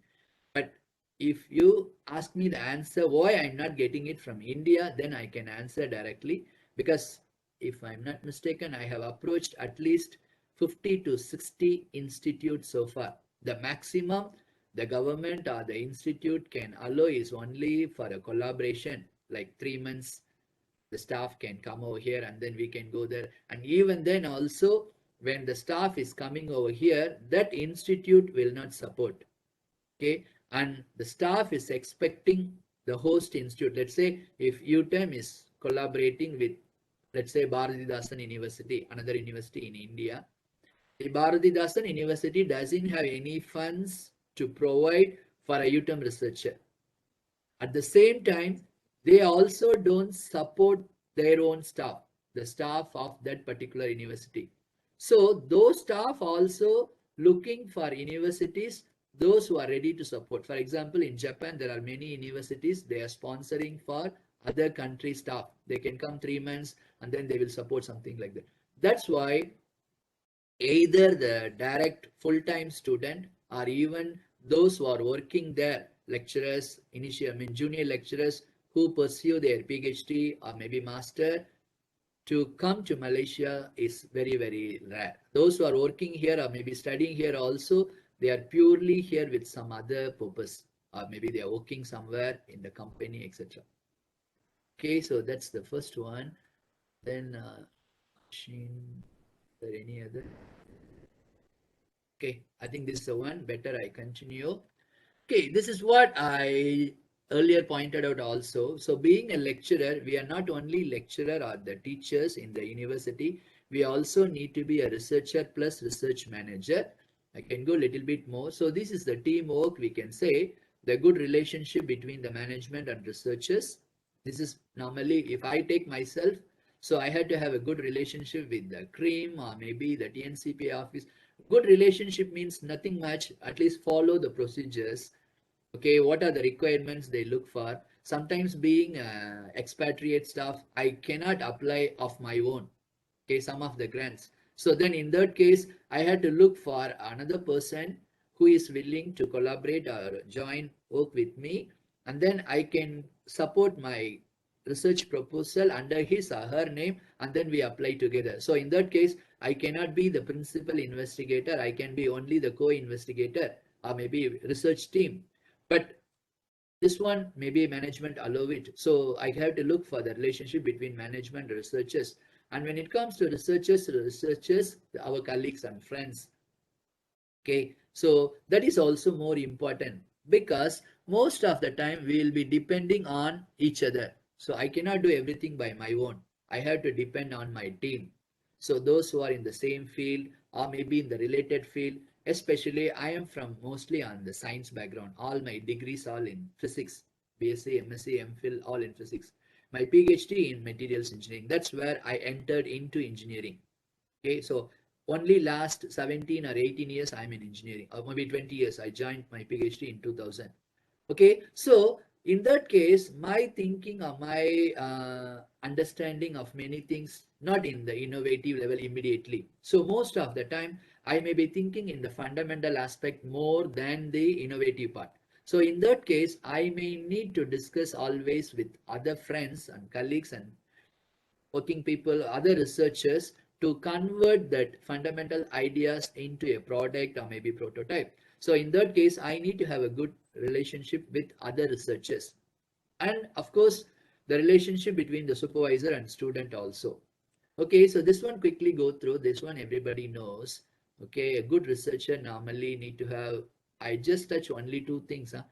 But if you ask me the answer why I'm not getting it from India, then I can answer directly, because if I'm not mistaken, I have approached at least 50 to 60 institutes so far. The maximum the government or the institute can allow is only for a collaboration, like 3 months the staff can come over here and then we can go there. And even then also, when the staff is coming over here, that institute will not support. Okay, and the staff is expecting the host institute. Let's say if UTeM is collaborating with, let's say, Bharatidasan University, another university in India, the Bharatidasan University doesn't have any funds to provide for a UTeM researcher. At the same time, they also don't support their own staff, the staff of that particular university. So those staff also looking for universities, those who are ready to support. For example, in Japan, there are many universities, they are sponsoring for other country staff. They can come 3 months and then they will support something like that. That's why either the direct full-time student or even those who are working there, lecturers, junior lecturers who pursue their PhD or maybe master, to come to Malaysia is very, very rare. Those who are working here or maybe studying here also, they are purely here with some other purpose, or maybe they are working somewhere in the company, etc. Okay, so that's the first one. Then, is there any other? Okay, I think this is the one. Better I continue. Okay, this is what I earlier pointed out also. So being a lecturer, we are not only lecturer or the teachers in the university, we also need to be a researcher plus research manager. I can go a little bit more. So this is the teamwork, we can say, the good relationship between the management and researchers. This is normally, if I take myself, so I had to have a good relationship with the CREAM or maybe the TNCP office. Good relationship means nothing much, at least follow the procedures. Okay, what are the requirements they look for? Sometimes being expatriate staff, I cannot apply of my own. Okay, some of the grants. So then in that case, I had to look for another person who is willing to collaborate or join work with me, and then I can support my research proposal under his or her name, and then we apply together. So in that case, I cannot be the principal investigator. I can be only the co-investigator or maybe research team. But this one, maybe management allow it. So I have to look for the relationship between management and researchers. And when it comes to researchers, our colleagues and friends. Okay, so that is also more important, because most of the time we will be depending on each other. So I cannot do everything by my own. I have to depend on my team. So those who are in the same field or maybe in the related field, especially I am from mostly on the science background. All my degrees all in physics, BSc, MSc, MPhil, all in physics. My PhD in materials engineering. That's where I entered into engineering. Okay, so only last 17 or 18 years I'm in engineering, or maybe 20 years. I joined my PhD in 2000. Okay, so in that case, my thinking or my understanding of many things not in the innovative level immediately. So most of the time, I may be thinking in the fundamental aspect more than the innovative part. So in that case, I may need to discuss always with other friends and colleagues and working people, other researchers to convert that fundamental ideas into a product or maybe prototype. So in that case, I need to have a good relationship with other researchers. And of course, the relationship between the supervisor and student also. Okay, so this one quickly go through. This one everybody knows. Okay, a good researcher normally need to have, I just touch only two things. Huh?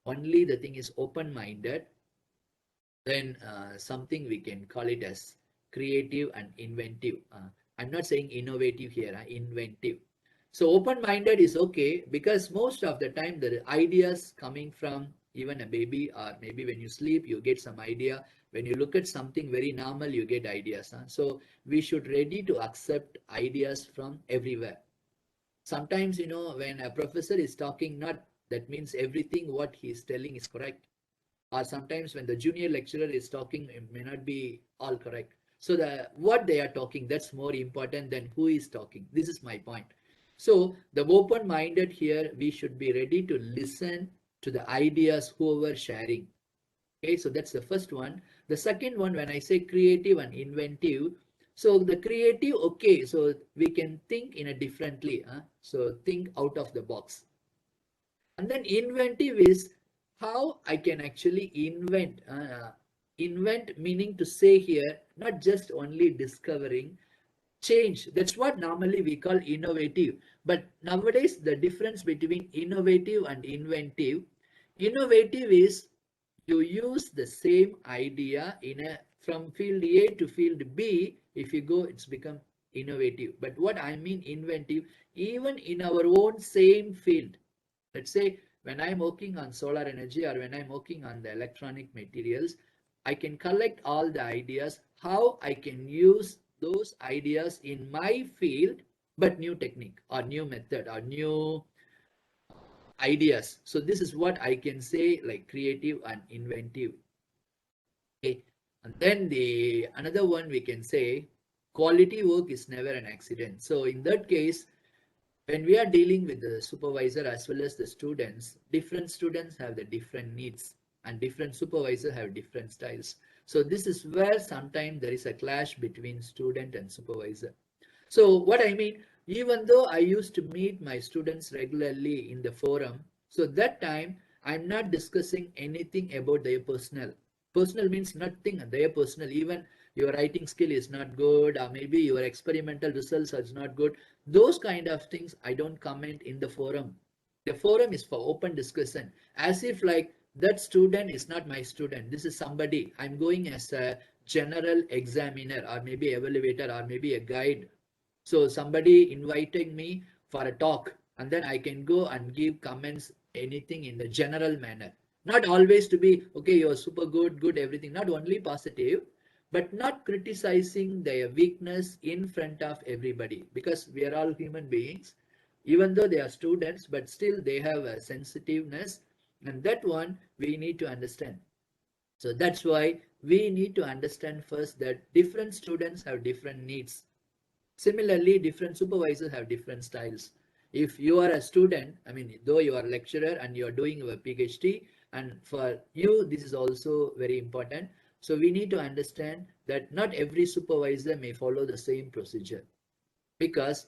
Only the thing is open-minded, then something we can call it as creative and inventive. I'm not saying innovative here, inventive. So open-minded is okay because most of the time the ideas coming from even a baby, or maybe when you sleep you get some idea. When you look at something very normal you get ideas. So we should ready to accept ideas from everywhere. Sometimes when a professor is talking, not that means everything what he is telling is correct, or sometimes when the junior lecturer is talking it may not be all correct. So the what they are talking, that's more important than who is talking. This is my point. So the open minded here, we should be ready to listen to the ideas whoever sharing. Okay, so that's the first one. The second one, when I say creative and inventive, so the creative, okay, so we can think in a differently, so think out of the box. And then inventive is how I can actually invent. Invent meaning to say here, not just only discovering, change. That's what normally we call innovative. But nowadays, the difference between innovative and innovative is you use the same idea from field A to field B. If you go, it's become innovative. But what I mean inventive, even in our own same field. Let's say when I'm working on solar energy or when I'm working on the electronic materials, I can collect all the ideas, how I can use those ideas in my field, but new technique or new method or new ideas. So this is what I can say like creative and inventive. Okay. And then the another one we can say quality work is never an accident. So in that case, when we are dealing with the supervisor as well as the students, different students have the different needs and different supervisors have different styles. So this is where sometimes there is a clash between student and supervisor. So what I mean, even though I used to meet my students regularly in the forum, so that time I'm not discussing anything about their personal. Personal means nothing, their personal, even your writing skill is not good, or maybe your experimental results are not good. Those kind of things I don't comment in the forum. The forum is for open discussion, as if like that student is not my student. This is somebody I'm going as a general examiner or maybe evaluator or maybe a guide. So somebody inviting me for a talk and then I can go and give comments anything in the general manner. Not always to be, okay, you're super good, everything. Not only positive, but not criticizing their weakness in front of everybody, because we are all human beings. Even though they are students, but still they have a sensitiveness, and that one we need to understand. So that's why we need to understand first that different students have different needs. Similarly, different supervisors have different styles. If you are a student, I mean, though you are a lecturer and you are doing your PhD, and for you, this is also very important. So we need to understand that not every supervisor may follow the same procedure, because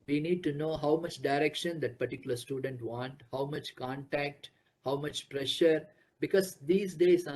we need to know how much direction that particular student want, how much contact, how much pressure, because these days,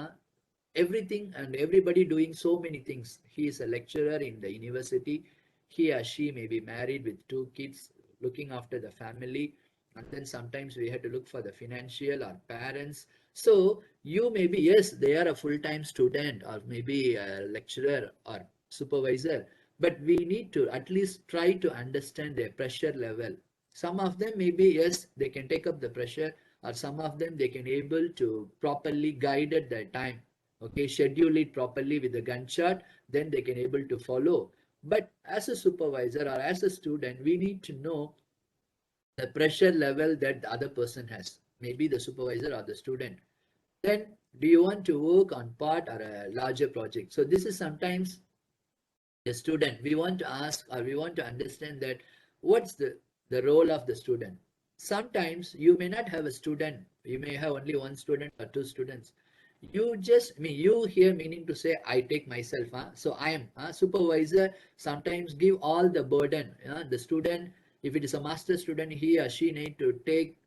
everything and everybody doing so many things. He is a lecturer in the university. He or she may be married with 2 kids, looking after the family. And then sometimes we have to look for the financial or parents. So you may be, yes, they are a full-time student or maybe a lecturer or supervisor, but we need to at least try to understand their pressure level. Some of them maybe, yes, they can take up the pressure, or some of them they can able to properly guide at their time. Okay, schedule it properly with the gun chart, then they can able to follow. But as a supervisor or as a student, we need to know the pressure level that the other person has, maybe the supervisor or the student. Then do you want to work on part or a larger project? So this is sometimes the student. We want to ask or we want to understand that what's the role of the student. Sometimes you may not have a student. You may have only one student or two students. You just, you here meaning to say, I take myself. So I am supervisor. Sometimes give all the burden. The student, if it is a master student, he or she need to take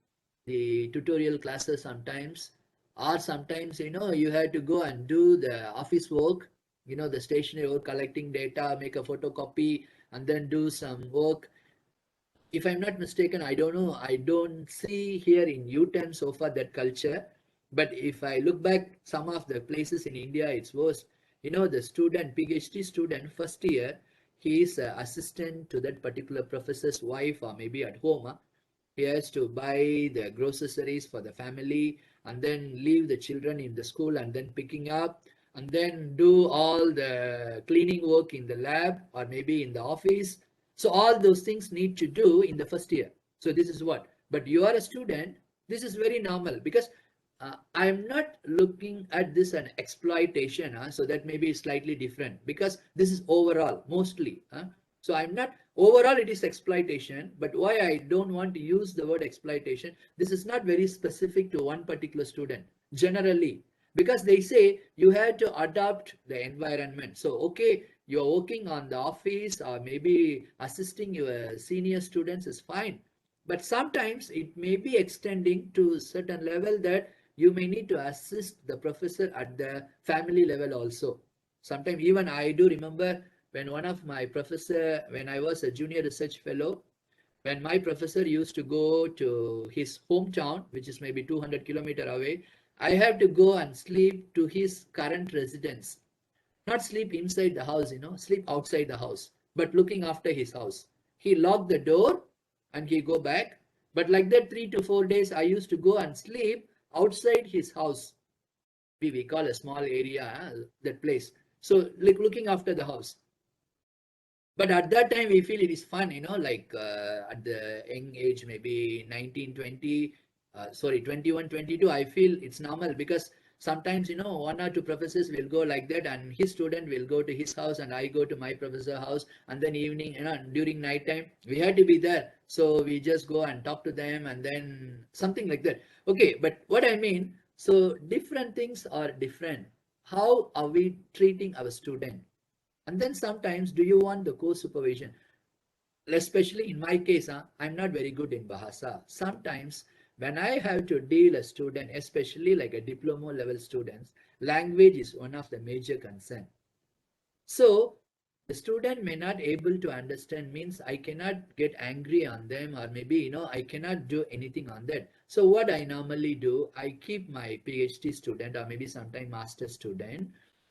the tutorial classes sometimes, or sometimes you have to go and do the office work, the stationery work, collecting data, make a photocopy, and then do some work. If I'm not mistaken, I don't know, I don't see here in UTeM so far that culture. But if I look back some of the places in India, it's worse. The student, PhD student, first year, he is an assistant to that particular professor's wife, or maybe at home. He has to buy the groceries for the family and then leave the children in the school and then picking up and then do all the cleaning work in the lab or maybe in the office. So all those things need to do in the first year. So this is what. But you are a student, this is very normal because I'm not looking at this an exploitation. So that may be slightly different because this is overall mostly. So I'm not, overall it is exploitation, but why I don't want to use the word exploitation, this is not very specific to one particular student, generally, because they say you have to adapt the environment. So, okay, you're working on the office or maybe assisting your senior students is fine, but sometimes it may be extending to a certain level that you may need to assist the professor at the family level also. Sometimes even I do remember when one of my professor, when I was a junior research fellow, when my professor used to go to his hometown, which is maybe 200 kilometer away, I have to go and sleep to his current residence. Not sleep inside the house, sleep outside the house, but looking after his house. He locked the door and he go back. But like that, 3 to 4 days, I used to go and sleep outside his house. We call a small area, that place. So like looking after the house. But at that time we feel it is fun, like at the young age, maybe 19, 20, 21, 22, I feel it's normal because sometimes, one or two professors will go like that and his student will go to his house and I go to my professor house, and then evening, during night time, we had to be there. So we just go and talk to them and then something like that. Okay, but what I mean, so different things are different. How are we treating our student? And then sometimes, do you want the co-supervision? Especially in my case, I'm not very good in Bahasa. Sometimes when I have to deal a student, especially like a diploma level students, language is one of the major concern. So the student may not able to understand, means I cannot get angry on them, or maybe, I cannot do anything on that. So what I normally do, I keep my PhD student or maybe sometime master student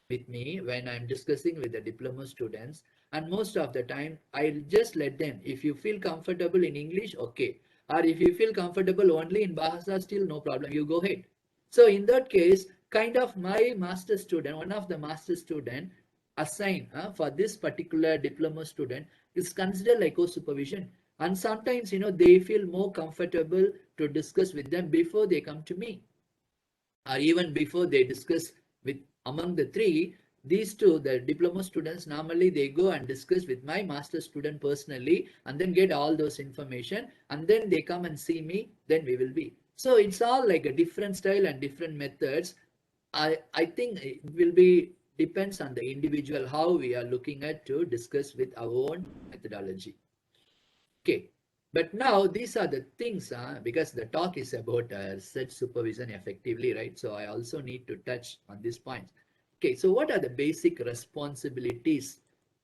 with me when I'm discussing with the diploma students. And most of the time, I'll just let them, if you feel comfortable in English, okay. Or if you feel comfortable only in Bahasa, still no problem, you go ahead. So in that case, kind of my master student, one of the master student assigned for this particular diploma student is considered like co-supervision. And sometimes, they feel more comfortable to discuss with them before they come to me, or even before they discuss with among the three. These two, the diploma students, normally they go and discuss with my master student personally and then get all those information, and then they come and see me, then we will be. So it's all like a different style and different methods. I think it will be depends on the individual how we are looking at to discuss with our own methodology. Okay, but now these are the things, because the talk is about research supervision effectively, right? So I also need to touch on these points. Okay, so what are the basic responsibilities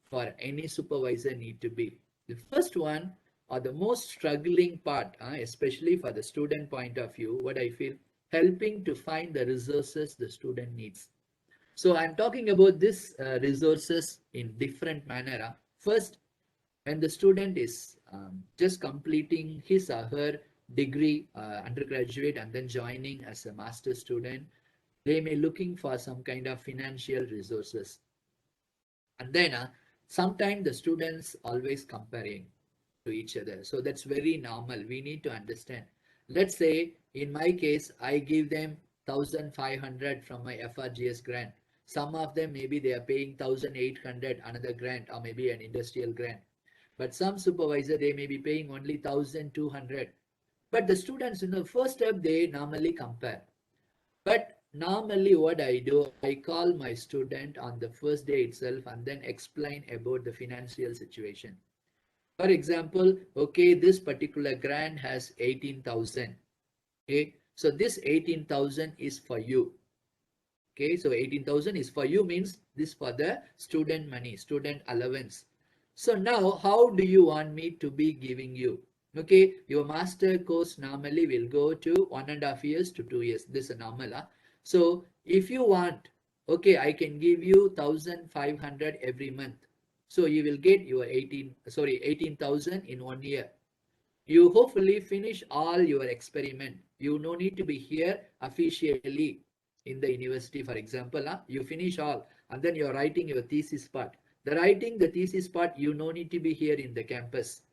for any supervisor need to be? The first one, or the most struggling part, especially for the student point of view, what I feel, helping to find the resources the student needs. So I'm talking about this resources in different manner. First, when the student is just completing his or her degree, undergraduate, and then joining as a master student, they may looking for some kind of financial resources. And then sometimes the students always comparing to each other. So that's very normal. We need to understand. Let's say in my case, I give them 1,500 from my FRGS grant. Some of them maybe they are paying 1,800 another grant or maybe an industrial grant. But some supervisor they may be paying only 1,200. But the students in the first step they normally compare. But normally what I do, I call my student on the first day itself and then explain about the financial situation. For example, okay, this particular grant has 18,000. Okay, so this 18,000 is for you. Okay, so 18,000 is for you means this for the student money, student allowance. So now how do you want me to be giving you? Okay, your master course normally will go to 1.5 years to 2 years. This is normal. So if you want, okay, I can give you 1,500 every month. So you will get your 18,000 in 1 year. You hopefully finish all your experiment. You no need to be here officially in the university, for example. You finish all and then you're writing your thesis part. The thesis part, you no need to be here in the campus.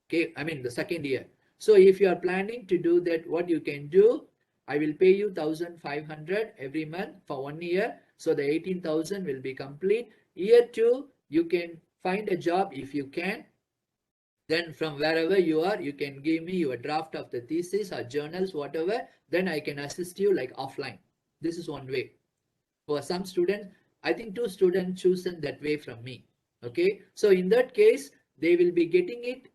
Okay, I mean the second year. So if you are planning to do that, what you can do, I will pay you 1,500 every month for 1 year. So the 18,000 will be complete. Year 2, you can find a job if you can. Then from wherever you are, you can give me your draft of the thesis or journals, whatever. Then I can assist you like offline. This is one way. For some students, I think 2 students chosen that way from me. Okay. So in that case, they will be getting it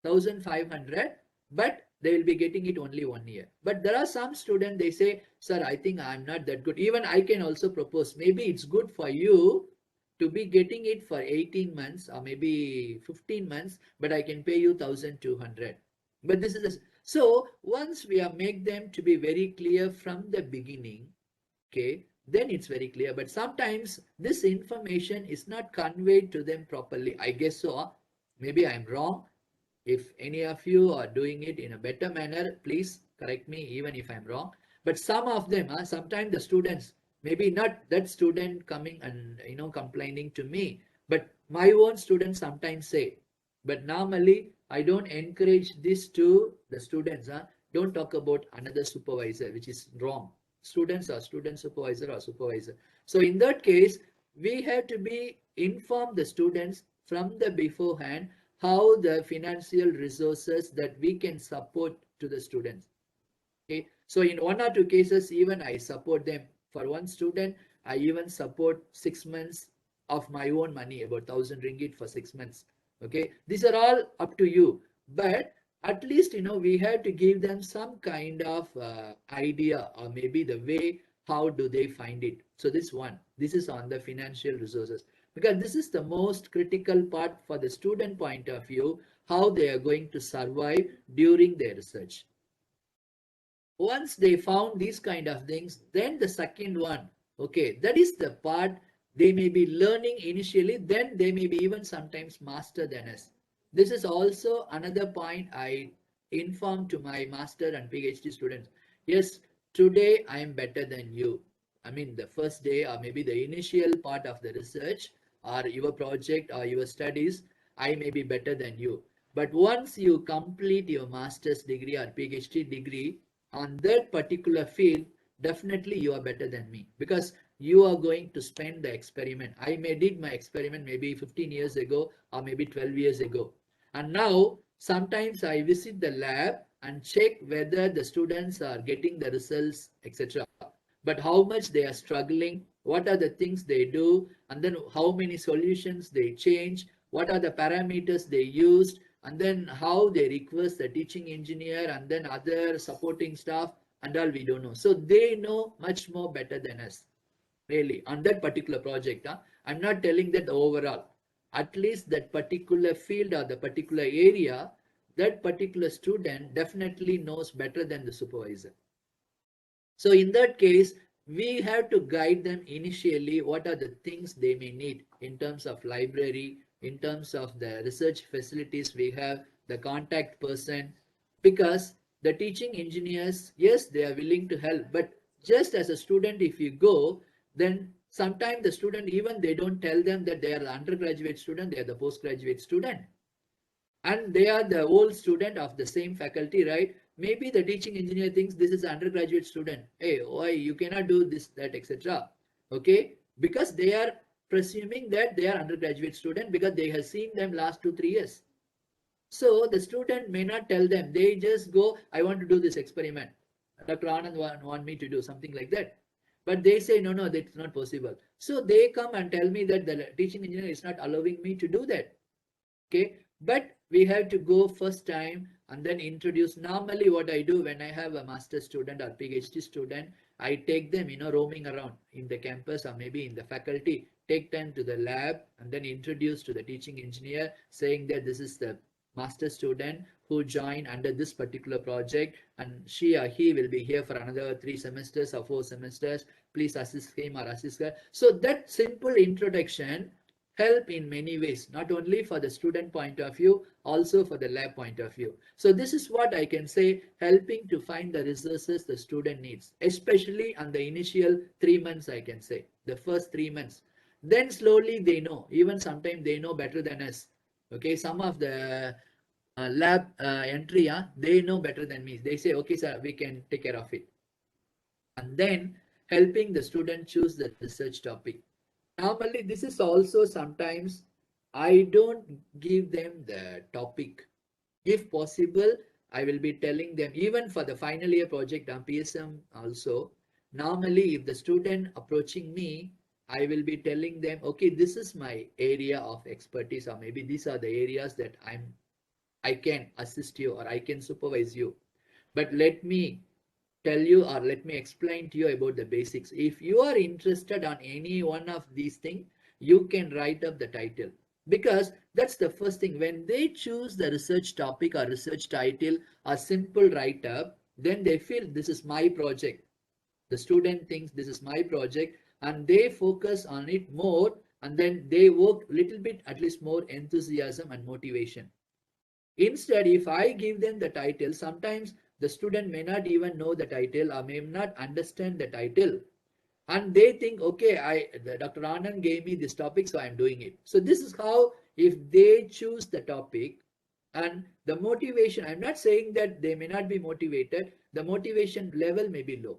1,500, but they will be getting it only 1 year. But there are some students, they say, sir, I think I'm not that good. Even I can also propose, maybe it's good for you to be getting it for 18 months or maybe 15 months, but I can pay you 1,200. But this is so once we make them to be very clear from the beginning, okay, then it's very clear. But sometimes this information is not conveyed to them properly. I guess so. Maybe I'm wrong. If any of you are doing it in a better manner, please correct me even if I'm wrong. But some of them, sometimes the students, maybe not that student coming and complaining to me, but my own students sometimes say, but normally I don't encourage this to the students. Don't talk about another supervisor, which is wrong. Students are student supervisor or supervisor. So in that case, we have to be inform the students from the beforehand how the financial resources that we can support to the students. Okay, so in 1 or 2 cases, even I support them. For one student, I even support 6 months of my own money, about 1,000 ringgit for 6 months. Okay, these are all up to you, but at least we have to give them some kind of idea or maybe the way how do they find it. So this is on the financial resources, because this is the most critical part for the student point of view, how they are going to survive during their research. Once they found these kind of things, then the second one, okay, that is the part they may be learning initially, then they may be even sometimes master than us. This is also another point I inform to my master and PhD students. Yes, today I am better than you. I mean, the first day or maybe the initial part of the research or your project or your studies, I may be better than you. But once you complete your master's degree or PhD degree on that particular field, definitely you are better than me, because you are going to spend the experiment. I may did my experiment maybe 15 years ago or maybe 12 years ago. And now sometimes I visit the lab and check whether the students are getting the results, etc. But how much they are struggling, what are the things they do, and then how many solutions they change, what are the parameters they used, and then how they request the teaching engineer and then other supporting staff and all, we don't know. So they know much more better than us, really, on that particular project. I'm not telling that overall. At least that particular field or the particular area, that particular student definitely knows better than the supervisor. So in that case, we have to guide them initially what are the things they may need in terms of library, in terms of the research facilities we have, the contact person, because the teaching engineers, yes, they are willing to help, but just as a student, if you go, then Sometimes the student, even they don't tell them that they are the undergraduate student, they are the postgraduate student. And they are the old student of the same faculty, right? Maybe the teaching engineer thinks this is an undergraduate student. Hey, why you cannot do this, that, etc. Okay, because they are presuming that they are undergraduate student because they have seen them last 2-3 years. So the student may not tell them. They just go, I want to do this experiment. Dr. Anand want me to do something like that. But they say, no, that's not possible. So they come and tell me that the teaching engineer is not allowing me to do that. Okay, but we have to go first time and then introduce. Normally what I do when I have a master student or PhD student, I take them, roaming around in the campus or maybe in the faculty, take them to the lab and then introduce to the teaching engineer saying that this is the master student who joined under this particular project and she or he will be here for another 3 semesters or 4 semesters. Please assist him or assist her. So that simple introduction help in many ways, not only for the student point of view, also for the lab point of view. So this is what I can say, helping to find the resources the student needs, especially on the initial 3 months, I can say, the first 3 months. Then slowly they know, even sometimes they know better than us. Okay, some of the lab entry, they know better than me. They say, okay, sir, we can take care of it. And then helping the student choose the research topic. Normally, this is also sometimes I don't give them the topic. If possible, I will be telling them, even for the final year project on PSM also, normally if the student approaching me, I will be telling them, okay, this is my area of expertise, or maybe these are the areas that I can assist you or I can supervise you. But let me tell you or let me explain to you about the basics. If you are interested on any one of these things, you can write up the title, because that's the first thing. When they choose the research topic or research title or simple write up, then they feel this is my project. The student thinks this is my project and they focus on it more, and then they work little bit, at least more enthusiasm and motivation. Instead, if I give them the title, sometimes the student may not even know the title or may not understand the title. And they think, okay, Dr. Anand gave me this topic, so I'm doing it. So this is how, if they choose the topic and the motivation, I'm not saying that they may not be motivated, the motivation level may be low.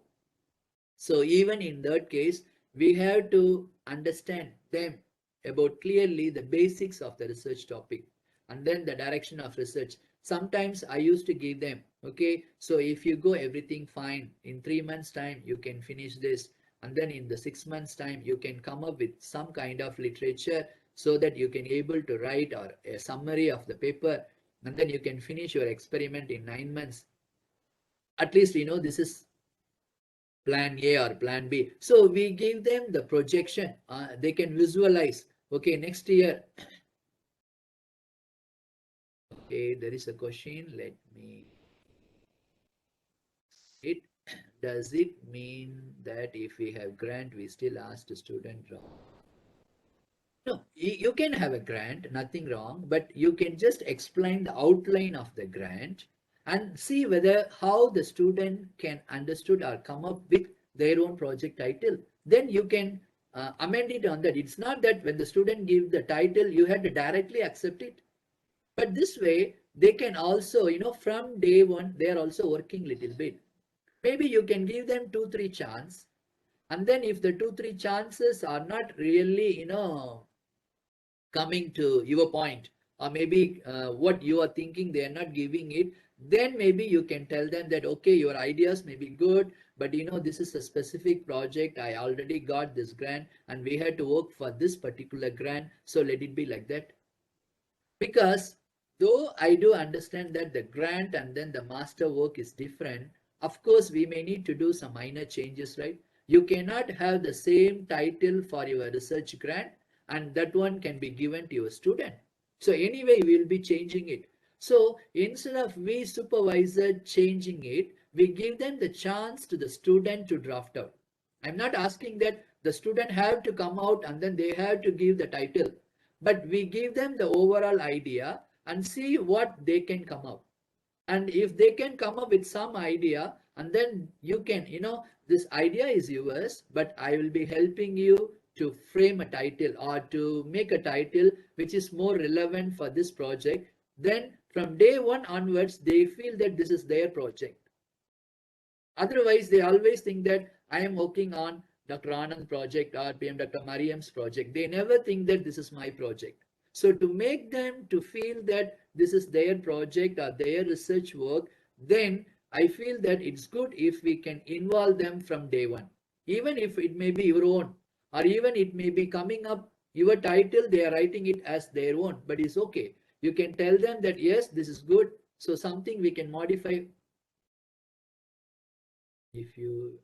So even in that case, we have to understand them about clearly the basics of the research topic and then the direction of research. Sometimes I used to give them, okay, so if you go everything fine, in 3 months time, you can finish this. And then in the 6 months time, you can come up with some kind of literature so that you can able to write or a summary of the paper. And then you can finish your experiment in 9 months. At least, this is plan A or plan B. So we give them the projection. They can visualize. Okay, next year. Okay, there is a question. Let me. Does it mean that if we have grant, we still ask the student wrong? No, you can have a grant, nothing wrong, but you can just explain the outline of the grant and see whether how the student can understood or come up with their own project title. Then you can amend it on that. It's not that when the student gives the title, you have to directly accept it. But this way, they can also, from day one, they are also working little bit. Maybe you can give them 2-3 chances. And then if the 2-3 chances are not really, coming to your point, or maybe what you are thinking, they are not giving it, then maybe you can tell them that, okay, your ideas may be good, but this is a specific project. I already got this grant and we had to work for this particular grant. So let it be like that. Because though I do understand that the grant and then the master work is different, of course, we may need to do some minor changes, right? You cannot have the same title for your research grant and that one can be given to your student. So anyway, we will be changing it. So instead of we supervisor changing it, we give them the chance to the student to draft out. I'm not asking that the student have to come out and then they have to give the title, but we give them the overall idea and see what they can come up. And if they can come up with some idea, and then you can, this idea is yours, but I will be helping you to frame a title or to make a title which is more relevant for this project, then from day one onwards, they feel that this is their project. Otherwise, they always think that I am working on Dr. Anand project or PM Dr. Mariam's project. They never think that this is my project. So to make them to feel that this is their project or their research work, then I feel that it's good if we can involve them from day one. Even if it may be your own, or even it may be coming up your title, they are writing it as their own, but it's okay. You can tell them that yes, this is good. So something we can modify. If you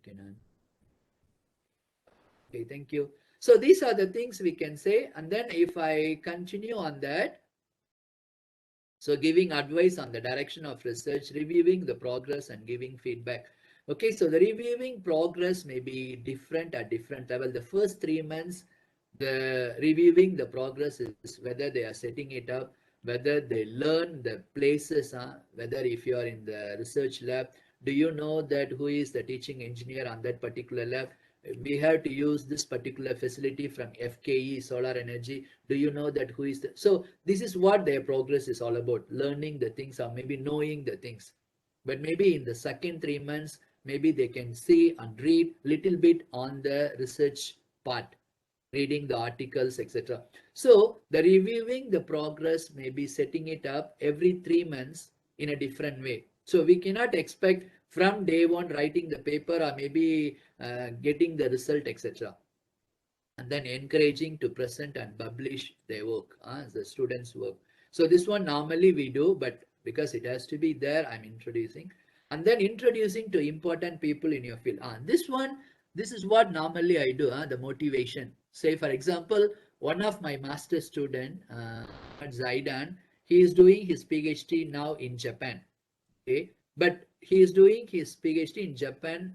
can. Okay, thank you. So these are the things we can say. And then if I continue on that, so giving advice on the direction of research, reviewing the progress and giving feedback. Okay, so the reviewing progress may be different at different level. The first 3 months, the reviewing the progress is whether they are setting it up, whether they learn the places, whether if you are in the research lab, do you know that who is the teaching engineer on that particular lab? We have to use this particular facility from FKE solar energy. Do you know that who is the, so this is what their progress is all about, learning the things or maybe knowing the things. But maybe in the second 3 months, maybe they can see and read little bit on the research part, reading the articles, etc. So the reviewing the progress, maybe setting it up every 3 months in a different way. So we cannot expect from day one writing the paper or maybe getting the result, etc. And then encouraging to present and publish their work, the students' work. So this one normally we do, but because it has to be there, I'm introducing. And then introducing to important people in your field. This is what normally I do, the motivation. Say, for example, one of my master student, Zaidan, he is doing his PhD now in Japan. Okay, but he is doing his PhD in Japan.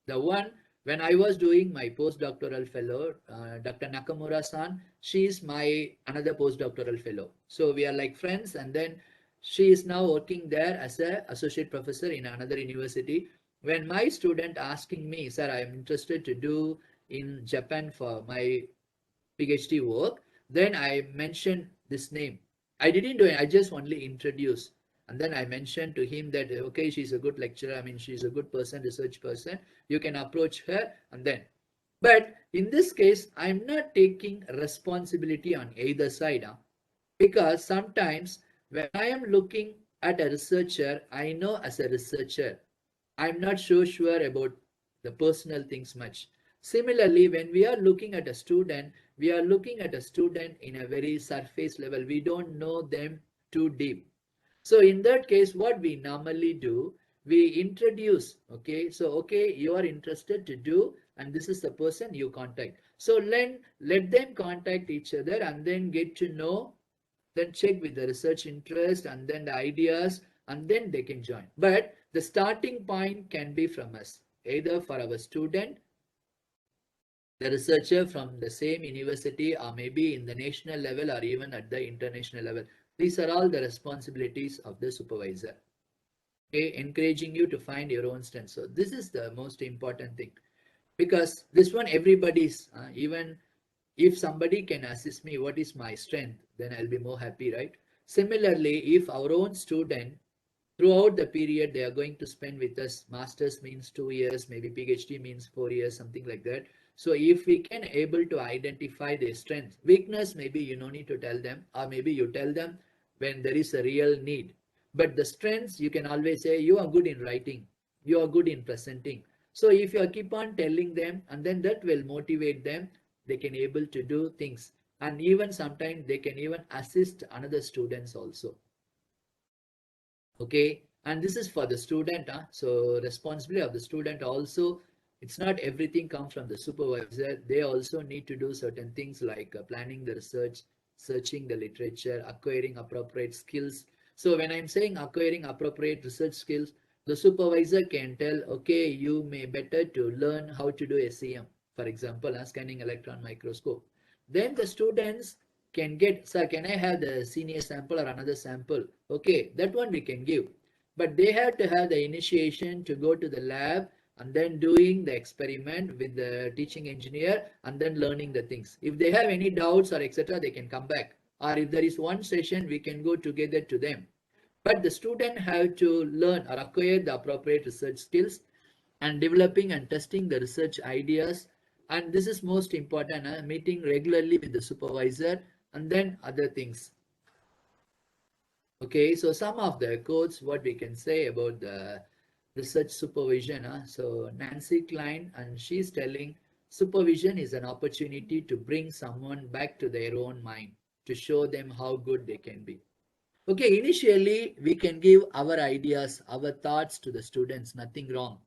The one when I was doing my postdoctoral fellow, Dr. Nakamura-san, she is my another postdoctoral fellow. So we are like friends, and then she is now working there as an associate professor in another university. When my student asking me, sir, I am interested to do in Japan for my PhD work, then I mentioned this name. I didn't do it, I just only introduced. And then I mentioned to him that, okay, she's a good lecturer. I mean, she's a good person, research person. You can approach her and then. But in this case, I'm not taking responsibility on either side. Because sometimes when I am looking at a researcher, I know as a researcher, I'm not so sure about the personal things much. Similarly, when we are looking at a student, we are looking at a student in a very surface level. We don't know them too deep. So in that case, what we normally do, we introduce, okay, so okay, you are interested to do, and this is the person you contact. So let them contact each other and then get to know, then check with the research interest and then the ideas, and then they can join. But the starting point can be from us, either for our student, the researcher from the same university, or maybe in the national level or even at the international level. These are all the responsibilities of the supervisor. Okay, encouraging you to find your own strength. So this is the most important thing, because this one everybody's, even if somebody can assist me what is my strength, then I'll be more happy, right? Similarly, if our own student throughout the period they are going to spend with us, masters means 2 years, maybe PhD means 4 years, something like that. So if we can able to identify their strength, weakness, maybe you no need to tell them, or maybe you tell them when there is a real need. But the strengths, you can always say you are good in writing, you are good in presenting. So if you keep on telling them, and then that will motivate them, they can able to do things, and even sometimes they can even assist another students also. Okay, and this is for the student, so responsibility of the student also. It's not everything comes from the supervisor. They also need to do certain things like planning the research, searching the literature, acquiring appropriate skills. So when I'm saying acquiring appropriate research skills, the supervisor can tell, okay, you may better to learn how to do SEM, for example, scanning electron microscope. Then the students can get, sir, can I have the senior sample or another sample? Okay, that one we can give. But they have to have the initiation to go to the lab and then doing the experiment with the teaching engineer and then learning the things. If they have any doubts or etc., they can come back. Or if there is one session, we can go together to them. But the student have to learn or acquire the appropriate research skills and developing and testing the research ideas. And this is most important, meeting regularly with the supervisor and then other things. Okay, so some of the quotes, what we can say about the research supervision. So Nancy Klein, and she's telling supervision is an opportunity to bring someone back to their own mind, to show them how good they can be. Okay, initially we can give our ideas, our thoughts to the students, nothing wrong.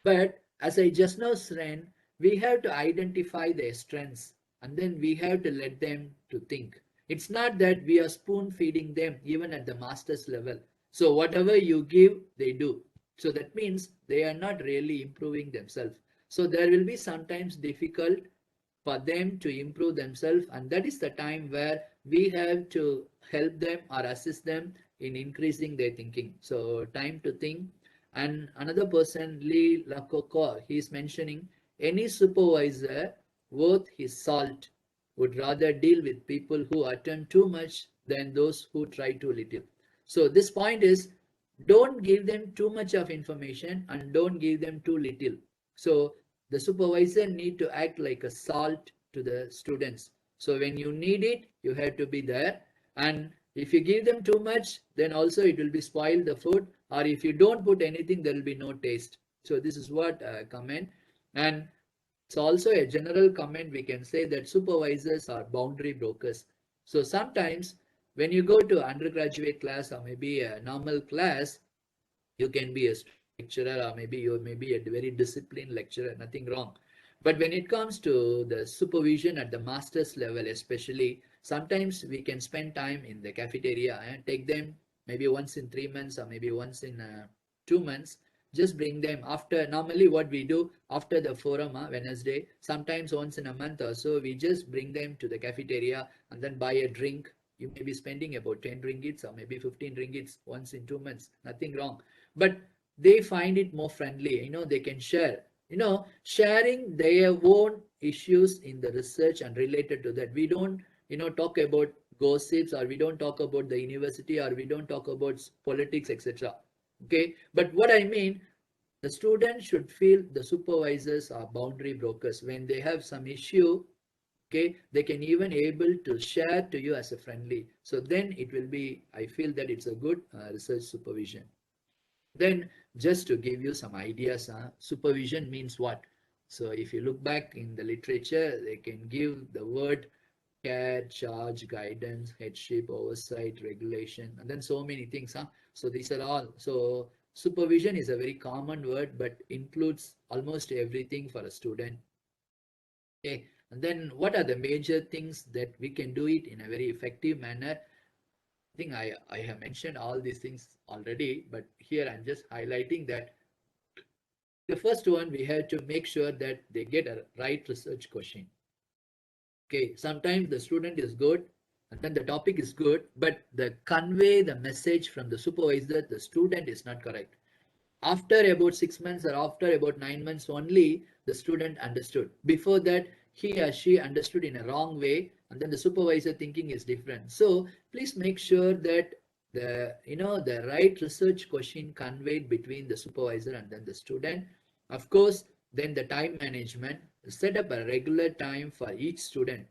But as I just now said, we have to identify their strengths and then we have to let them to think. It's not that we are spoon feeding them even at the master's level. So whatever you give, they do. So that means they are not really improving themselves. So there will be sometimes difficult for them to improve themselves, and that is the time where we have to help them or assist them in increasing their thinking. So time to think. And another person, Lee Lakoko, he is mentioning any supervisor worth his salt would rather deal with people who attempt too much than those who try too little. So this point is, don't give them too much of information and don't give them too little. So the supervisor need to act like a salt to the students. So when you need it, you have to be there. And if you give them too much, then also it will be spoil the food. Or if you don't put anything, there will be no taste. So this is what comment. And it's also a general comment. We can say that supervisors are boundary brokers. So sometimes when you go to undergraduate class or maybe a normal class, you can be a lecturer or maybe you may be a very disciplined lecturer, nothing wrong. But when it comes to the supervision at the master's level, especially, sometimes we can spend time in the cafeteria and take them maybe once in 3 months or maybe once in 2 months. Just bring them after, normally what we do after the forum, Wednesday, sometimes once in a month or so, we just bring them to the cafeteria and then buy a drink. You may be spending about 10 ringgits or maybe 15 ringgits once in 2 months, nothing wrong. But they find it more friendly, they can share, sharing their own issues in the research and related to that. We don't, talk about gossips, or we don't talk about the university, or we don't talk about politics, etc. Okay, but what I mean, the students should feel the supervisors are boundary brokers. When they have some issue, okay, they can even able to share to you as a friendly. So then it will be, I feel that it's a good research supervision. Then just to give you some ideas, supervision means what? So if you look back in the literature, they can give the word care, charge, guidance, headship, oversight, regulation, and then so many things. So these are all. So supervision is a very common word, but includes almost everything for a student. Okay, and then what are the major things that we can do it in a very effective manner? I think I have mentioned all these things already, but here I'm just highlighting that the first one, we have to make sure that they get a right research question. Okay, sometimes the student is good and then the topic is good, but the convey the message from the supervisor, the student is not correct. After about 6 months or after about 9 months only, the student understood. Before that, he or she understood in a wrong way, and then the supervisor thinking is different. So please make sure that the right research question conveyed between the supervisor and then the student. Of course, then the time management, set up a regular time for each student.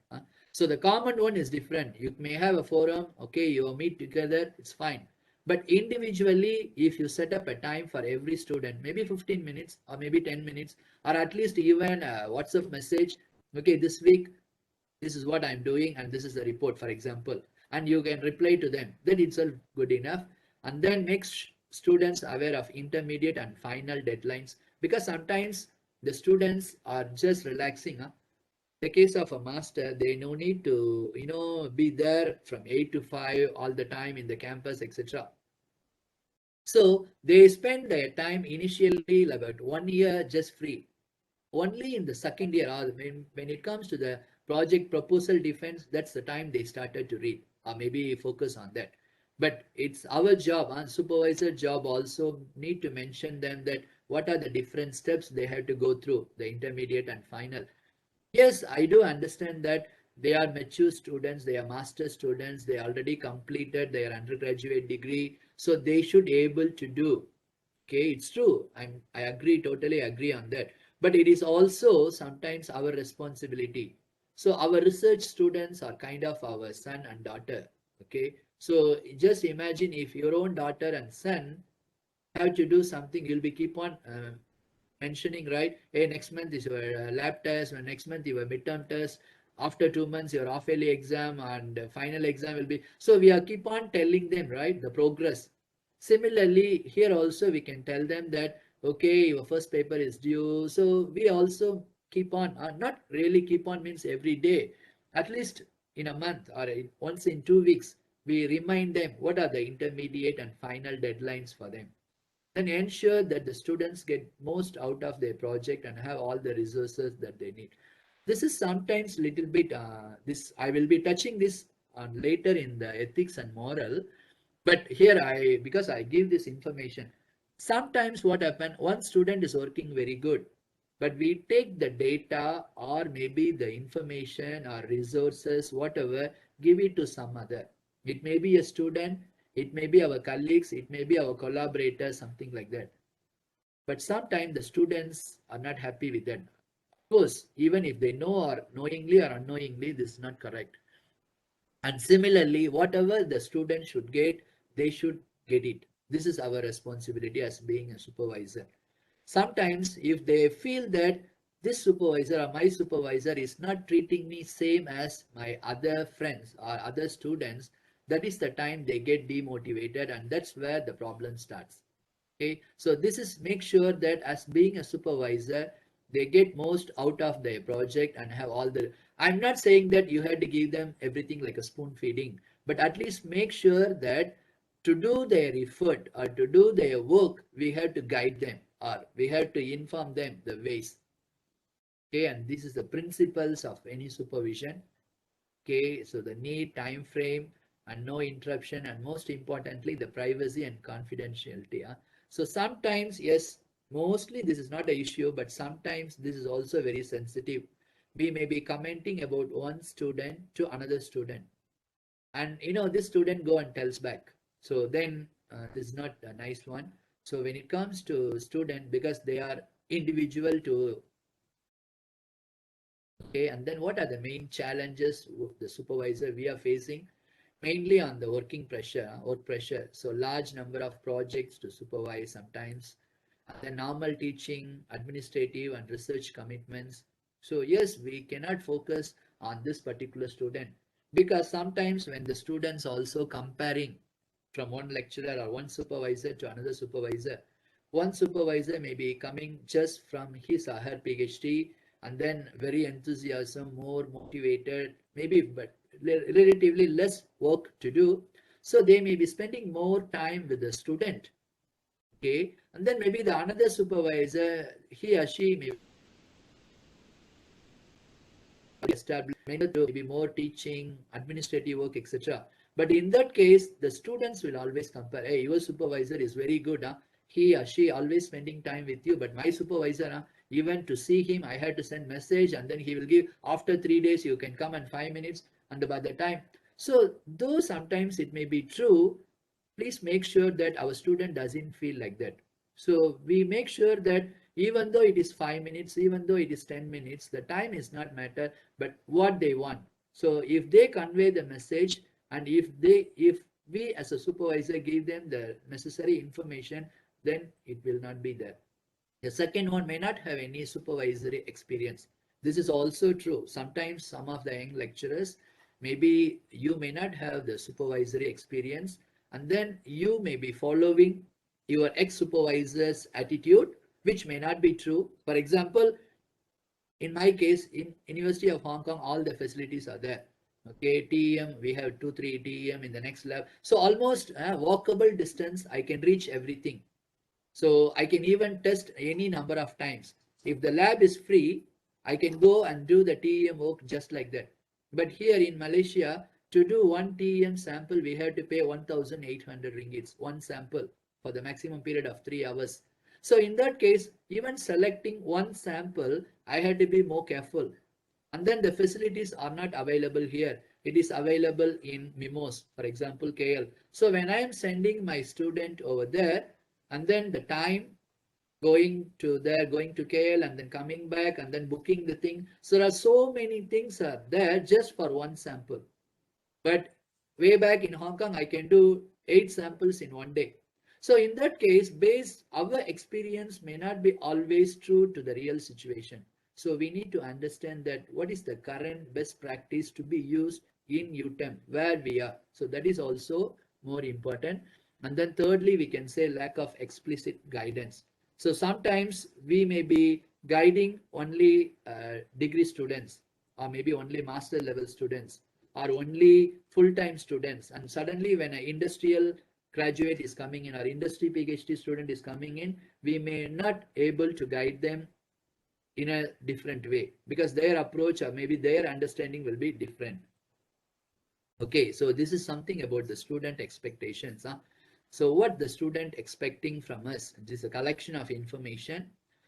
So the common one is different. You may have a forum, okay, you meet together, it's fine. But individually, if you set up a time for every student, maybe 15 minutes or maybe 10 minutes, or at least even a WhatsApp message, okay, this week, this is what I'm doing and this is the report, for example, and you can reply to them, then itself good enough. And then make students aware of intermediate and final deadlines, because sometimes the students are just relaxing. The case of a master, they no need to be there from 8 to 5 all the time in the campus, etc. So they spend their time initially about 1 year just free. Only in the second year, or when it comes to the project proposal defense, that's the time they started to read or maybe focus on that. But it's our job, and supervisor job also need to mention them that what are the different steps they have to go through, the intermediate and final. Yes, I do understand that they are mature students, they are master students, they already completed their undergraduate degree, so they should able to do. Okay, it's true. I agree, totally agree on that. But it is also sometimes our responsibility. So our research students are kind of our son and daughter. Okay, so just imagine if your own daughter and son have to do something, you'll be keep on mentioning, right? Hey, next month is your lab test, or next month your midterm test. After 2 months, your half-yearly exam and final exam will be. So we are keep on telling them, right, the progress. Similarly, here also we can tell them that okay, your first paper is due. So we also keep on, not really keep on means every day, at least in a month or once in 2 weeks, we remind them what are the intermediate and final deadlines for them. Then ensure that the students get most out of their project and have all the resources that they need. This is sometimes little bit this I will be touching this on later in the ethics and moral, but here I, because I give this information, sometimes what happen, one student is working very good, but we take the data or maybe the information or resources, whatever, give it to some other. It may be a student, it may be our colleagues, it may be our collaborators, something like that. But sometimes the students are not happy with that. Of course, even if they know or knowingly or unknowingly, this is not correct. And similarly, whatever the student should get, they should get it. This is our responsibility as being a supervisor. Sometimes if they feel that this supervisor or my supervisor is not treating me same as my other friends or other students, that is the time they get demotivated, and that's where the problem starts. Okay, so this is make sure that as being a supervisor, they get most out of their project and have all the. I'm not saying that you had to give them everything like a spoon feeding, but at least make sure that to do their effort or to do their work, we have to guide them or we have to inform them the ways. Okay, and this is the principles of any supervision. Okay, so the need, time frame, and no interruption, and most importantly, the privacy and confidentiality. So sometimes, yes, mostly this is not an issue, but sometimes this is also very sensitive. We may be commenting about one student to another student, and this student go and tells back. So then this is not a nice one. So when it comes to student, because they are individual to. Okay, and then what are the main challenges the supervisor we are facing? Mainly on the working pressure, work pressure. So large number of projects to supervise sometimes, and then normal teaching, administrative and research commitments. So yes, we cannot focus on this particular student, because sometimes when the students also comparing from one lecturer or one supervisor to another supervisor, one supervisor may be coming just from his or her PhD, and then very enthusiasm, more motivated, maybe, but relatively less work to do. So they may be spending more time with the student. Okay, and then maybe the another supervisor, he or she may establish maybe more teaching, administrative work, etc. But in that case, the students will always compare. Hey, your supervisor is very good. He or she always spending time with you. But my supervisor, even to see him, I had to send message, and then he will give after 3 days. You can come in 5 minutes, and by the time. So though sometimes it may be true, please make sure that our student doesn't feel like that. So we make sure that even though it is 5 minutes, even though it is 10 minutes, the time is not matter, but what they want. So if they convey the message, and if we as a supervisor give them the necessary information, then it will not be there. The second one may not have any supervisory experience. This is also true. Sometimes some of the young lecturers, maybe you may not have the supervisory experience, and then you may be following your ex-supervisor's attitude, which may not be true. For example, in my case, in University of Hong Kong, all the facilities are there. Okay, TEM, we have 2-3 TEM in the next lab. So almost walkable distance, I can reach everything. So I can even test any number of times. If the lab is free, I can go and do the TEM work just like that. But here in Malaysia, to do one TEM sample, we have to pay 1,800 ringgits, one sample for the maximum period of 3 hours. So in that case, even selecting one sample, I had to be more careful. And then the facilities are not available here. It is available in MIMOS, for example, KL. So when I am sending my student over there, and then the time going to there, going to KL, and then coming back, and then booking the thing. So there are so many things are there just for one sample. But way back in Hong Kong, I can do 8 samples in one day. So in that case, our experience may not be always true to the real situation. So we need to understand that what is the current best practice to be used in UTeM, where we are. So that is also more important. And then thirdly, we can say lack of explicit guidance. So sometimes we may be guiding only degree students, or maybe only master level students, or only full-time students. And suddenly when an industrial graduate is coming in, or industry PhD student is coming in, we may not able to guide them in a different way, because their approach or maybe their understanding will be different. Okay, so this is something about the student expectations. So what the student expecting from us, this is a collection of information.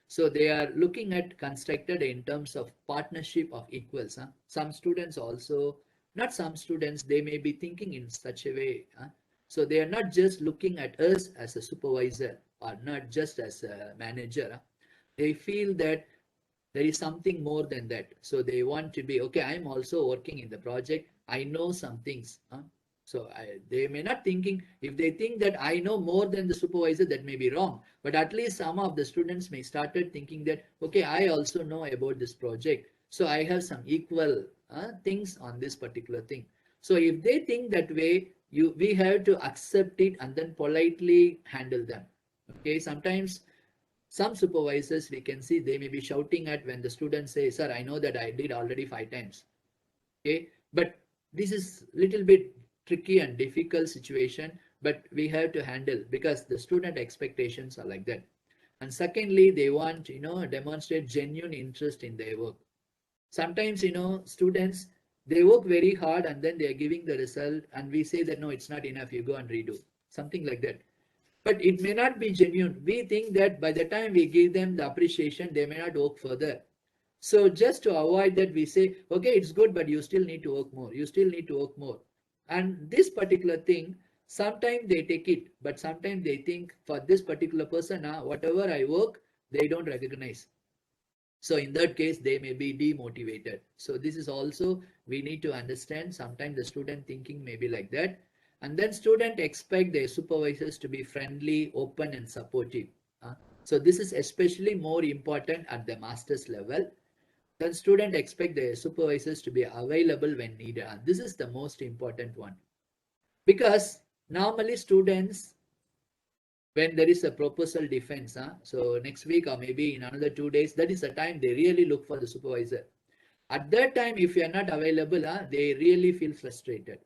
So they are looking at constructed in terms of partnership of equals. Some students also, not some students, they may be thinking in such a way. So they are not just looking at us as a supervisor or not just as a manager. They feel that there is something more than that. So they want to be, okay, I'm also working in the project. I know some things. So they may not thinking, if they think that I know more than the supervisor, that may be wrong. But at least some of the students may started thinking that, okay, I also know about this project. So I have some equal things on this particular thing. So if they think that way, we have to accept it and then politely handle them. Okay, sometimes some supervisors, we can see they may be shouting at when the students say, sir, I know that I did already 5 times. Okay, but this is little bit tricky and difficult situation, but we have to handle because the student expectations are like that. And secondly, they want, demonstrate genuine interest in their work. Sometimes, students, they work very hard and then they are giving the result and we say that, no, it's not enough, you go and redo, something like that. But it may not be genuine. We think that by the time we give them the appreciation, they may not work further. So just to avoid that, we say, okay, it's good, but you still need to work more. You still need to work more. And this particular thing, sometimes they take it, but sometimes they think for this particular person, whatever I work, they don't recognize. So in that case, they may be demotivated. So this is also, we need to understand, sometimes the student thinking may be like that. And then student expect their supervisors to be friendly, open and supportive. So this is especially more important at the master's level. Then student expect their supervisors to be available when needed. This is the most important one. Because normally students, when there is a proposal defense, so next week or maybe in another 2 days, that is the time they really look for the supervisor. At that time, if you are not available, they really feel frustrated.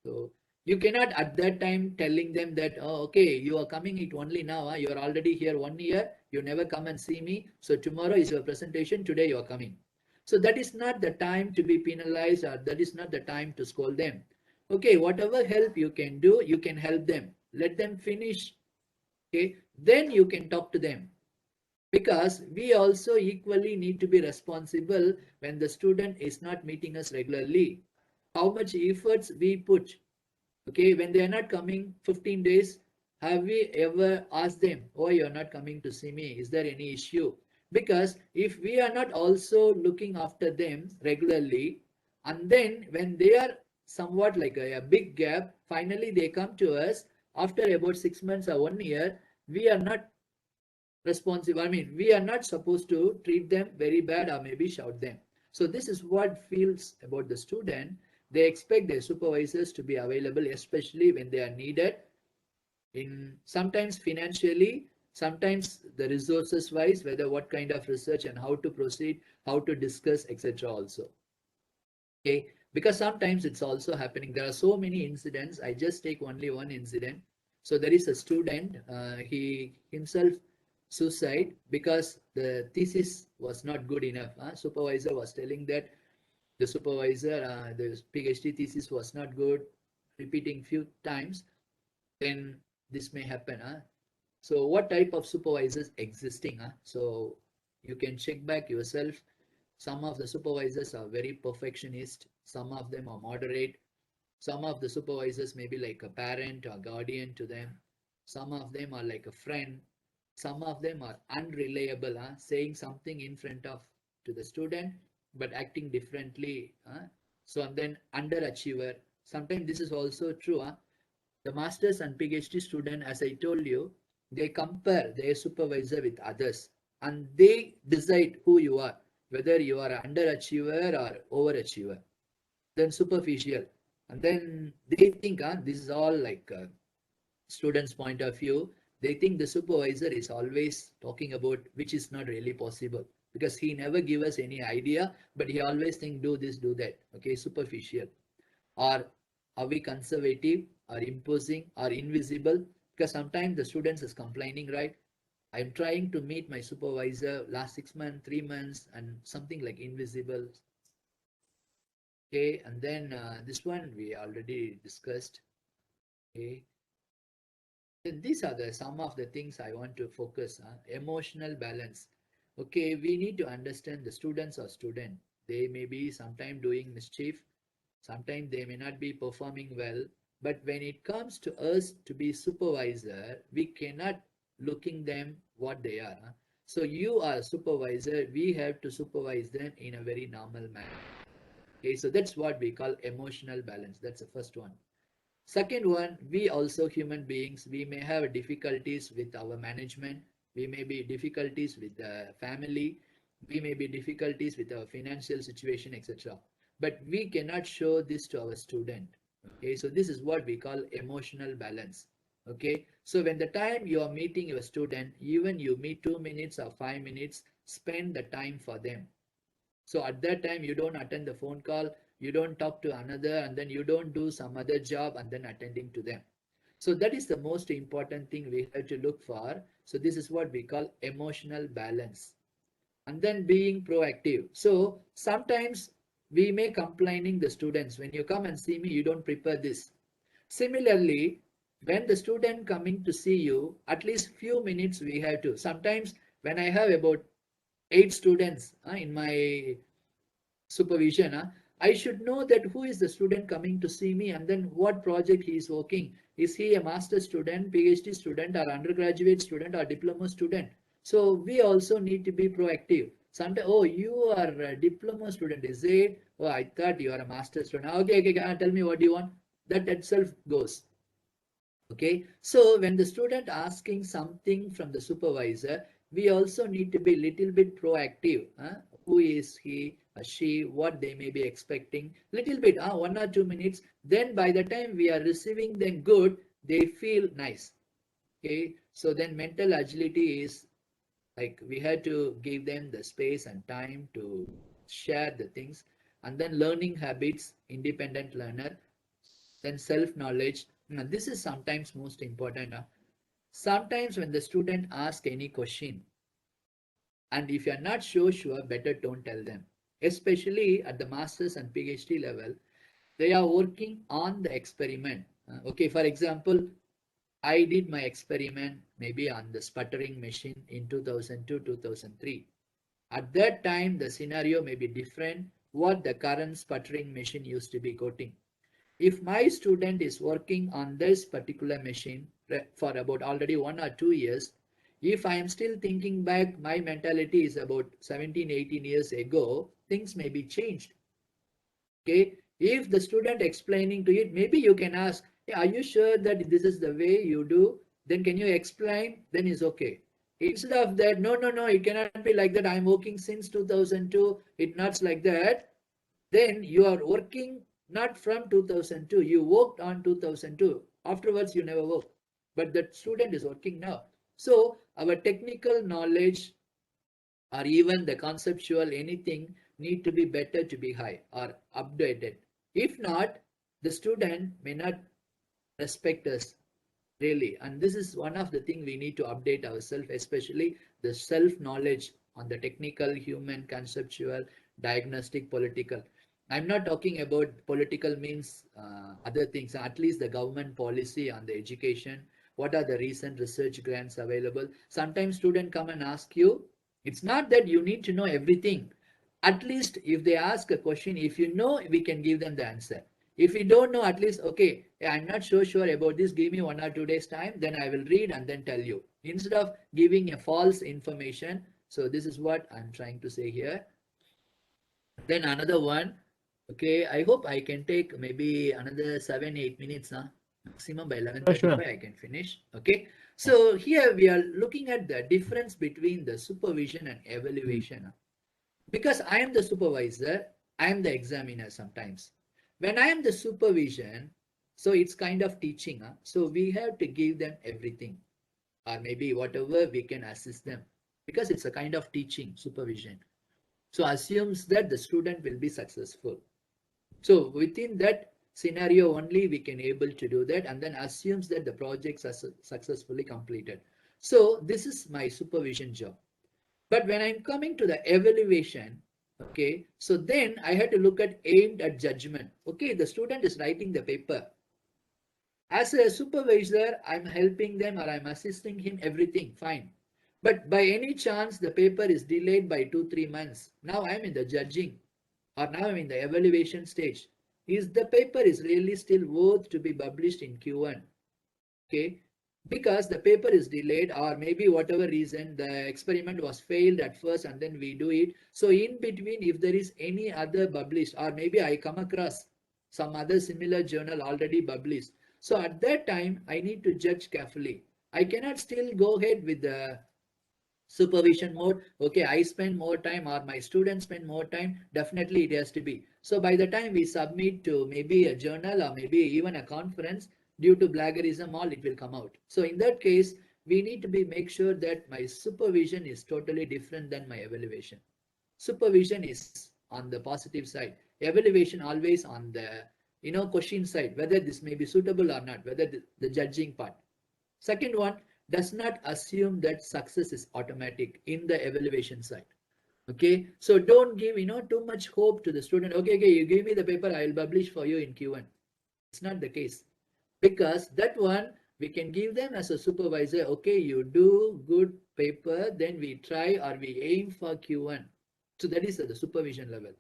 So you cannot at that time telling them that, oh, okay, you are coming it only now. You are already here 1 year. You never come and see me. So tomorrow is your presentation. Today you are coming. So that is not the time to be penalized, or that is not the time to scold them. Okay, whatever help you can do, you can help them. Let them finish. Okay, then you can talk to them. Because we also equally need to be responsible when the student is not meeting us regularly. How much efforts we put. Okay, when they are not coming 15 days, have we ever asked them, oh, you're not coming to see me? Is there any issue? Because if we are not also looking after them regularly, and then when they are somewhat like a big gap, finally they come to us after about 6 months or 1 year, we are not responsive. I mean, we are not supposed to treat them very bad or maybe shout them. So this is what feels about the student. They expect their supervisors to be available, especially when they are needed, in sometimes financially, sometimes the resources wise, whether what kind of research and how to proceed, how to discuss, etc. also. Okay, because sometimes it's also happening. There are so many incidents. I just take only one incident. So there is a student, he himself suicide because the thesis was not good enough. Supervisor was telling that the supervisor, the PhD thesis was not good, repeating few times, then this may happen. So what type of supervisors existing? So you can check back yourself. Some of the supervisors are very perfectionist. Some of them are moderate. Some of the supervisors may be like a parent or guardian to them. Some of them are like a friend. Some of them are unreliable, saying something in front of to the student but acting differently. So and then underachiever. Sometimes this is also true. The masters and PhD student, as I told you, they compare their supervisor with others and they decide who you are, whether you are an underachiever or overachiever. Then superficial, and then they think this is all like students' point of view. They think the supervisor is always talking about which is not really possible because he never give us any idea, but he always think do this, do that. Okay, superficial. Or are we conservative or imposing or invisible? Because sometimes the students is complaining, right? I'm trying to meet my supervisor last 6 months, 3 months, and something like invisible. Okay, and then this one we already discussed. Okay, then these are the some of the things I want to focus on. Emotional balance. Okay, we need to understand the students or student. They may be sometime doing mischief, sometimes they may not be performing well. But when it comes to us to be supervisor, we cannot looking them what they are. So you are a supervisor, we have to supervise them in a very normal manner. Okay, so that's what we call emotional balance. That's the first one. Second one, we also human beings, we may have difficulties with our management, we may be difficulties with the family, we may be difficulties with our financial situation, etc. But we cannot show this to our student. Okay, so this is what we call emotional balance. Okay, so when the time you are meeting your student, even you meet 2 minutes or 5 minutes, spend the time for them. So at that time, you don't attend the phone call, you don't talk to another, and then you don't do some other job and then attending to them. So that is the most important thing we have to look for. So this is what we call emotional balance. And then being proactive. So sometimes we may complaining the students, when you come and see me, you don't prepare this. Similarly, when the student coming to see you, at least few minutes we have to. Sometimes when I have about 8 students in my supervision, I should know that who is the student coming to see me and then what project he is working. Is he a master student, PhD student, or undergraduate student, or diploma student? So we also need to be proactive. Sometimes, oh, you are a diploma student, is it? Oh, I thought you are a master student. Okay, okay, tell me what you want. That itself goes. Okay, so when the student asking something from the supervisor, we also need to be little bit proactive. Who is he or she, what they may be expecting, little bit, 1 or 2 minutes. Then by the time we are receiving them good, they feel nice. Okay, so then mental agility is like we had to give them the space and time to share the things. And then learning habits, independent learner, then self-knowledge. Now, this is sometimes most important. Sometimes when the student asks any question, and if you're not so sure, better don't tell them. Especially at the master's and PhD level, they are working on the experiment. Okay, for example, I did my experiment maybe on the sputtering machine in 2002, 2003. At that time, the scenario may be different what the current sputtering machine used to be quoting. If my student is working on this particular machine for about already 1 or 2 years, if I am still thinking back, my mentality is about 17, 18 years ago, things may be changed. Okay, if the student explaining to it, maybe you can ask, hey, are you sure that this is the way you do? Then can you explain? Then it's okay. Instead of that, no, no, no, it cannot be like that. I'm working since 2002. It's not like that. Then you are working not from 2002. You worked on 2002. Afterwards, you never worked. But that student is working now. So our technical knowledge or even the conceptual anything need to be better to be high or updated. If not, the student may not respect us really. And this is one of the things we need to update ourselves, especially the self-knowledge on the technical, human, conceptual, diagnostic, political. I'm not talking about political means other things, at least the government policy on the education what are the recent research grants available. Sometimes students come and ask you, it's not that you need to know everything. At least if they ask a question, if you know, we can give them the answer. If you don't know, at least, okay, I'm not so sure about this, give me 1 or 2 days time, then I will read and then tell you. Instead of giving a false information. So this is what I'm trying to say here. Then another one, okay, I hope I can take maybe another 7-8 minutes, huh? Maximum by 11:35 Sure. I can finish. Okay, so here we are looking at the difference between the supervision and evaluation. Because I am the supervisor, I am the examiner sometimes. When I am the supervision, so it's kind of teaching. So we have to give them everything, or maybe whatever we can assist them, because it's a kind of teaching, supervision. So assumes that the student will be successful. So within that scenario only we can able to do that, and then assumes that the projects are successfully completed. So this is my supervision job. But when I'm coming to the evaluation, okay, so then I had to look at aimed at judgment. Okay, the student is writing the paper. As a supervisor, I'm helping them or I'm assisting him, everything fine. But by any chance, the paper is delayed by 2-3 months. Now I'm in the judging, or now I'm in the evaluation stage. Is the paper is really still worth to be published in Q1? Okay, because the paper is delayed, or maybe whatever reason the experiment was failed at first and then we do it. So in between, if there is any other published, or maybe I come across some other similar journal already published, so at that time I need to judge carefully. I cannot still go ahead with the supervision mode. Okay, I spend more time or my students spend more time, definitely it has to be. So by the time we submit to maybe a journal or maybe even a conference, due to plagiarism, all it will come out. So in that case, we need to be make sure that my supervision is totally different than my evaluation. Supervision is on the positive side, evaluation always on the question side, whether this may be suitable or not, whether the judging part. Second one, does not assume that success is automatic in the evaluation side. Okay, so don't give too much hope to the student. Okay, you give me the paper, I will publish for you in Q1. It's not the case, because that one we can give them as a supervisor. Okay, you do good paper, then we try or we aim for Q1. So that is at the supervision level.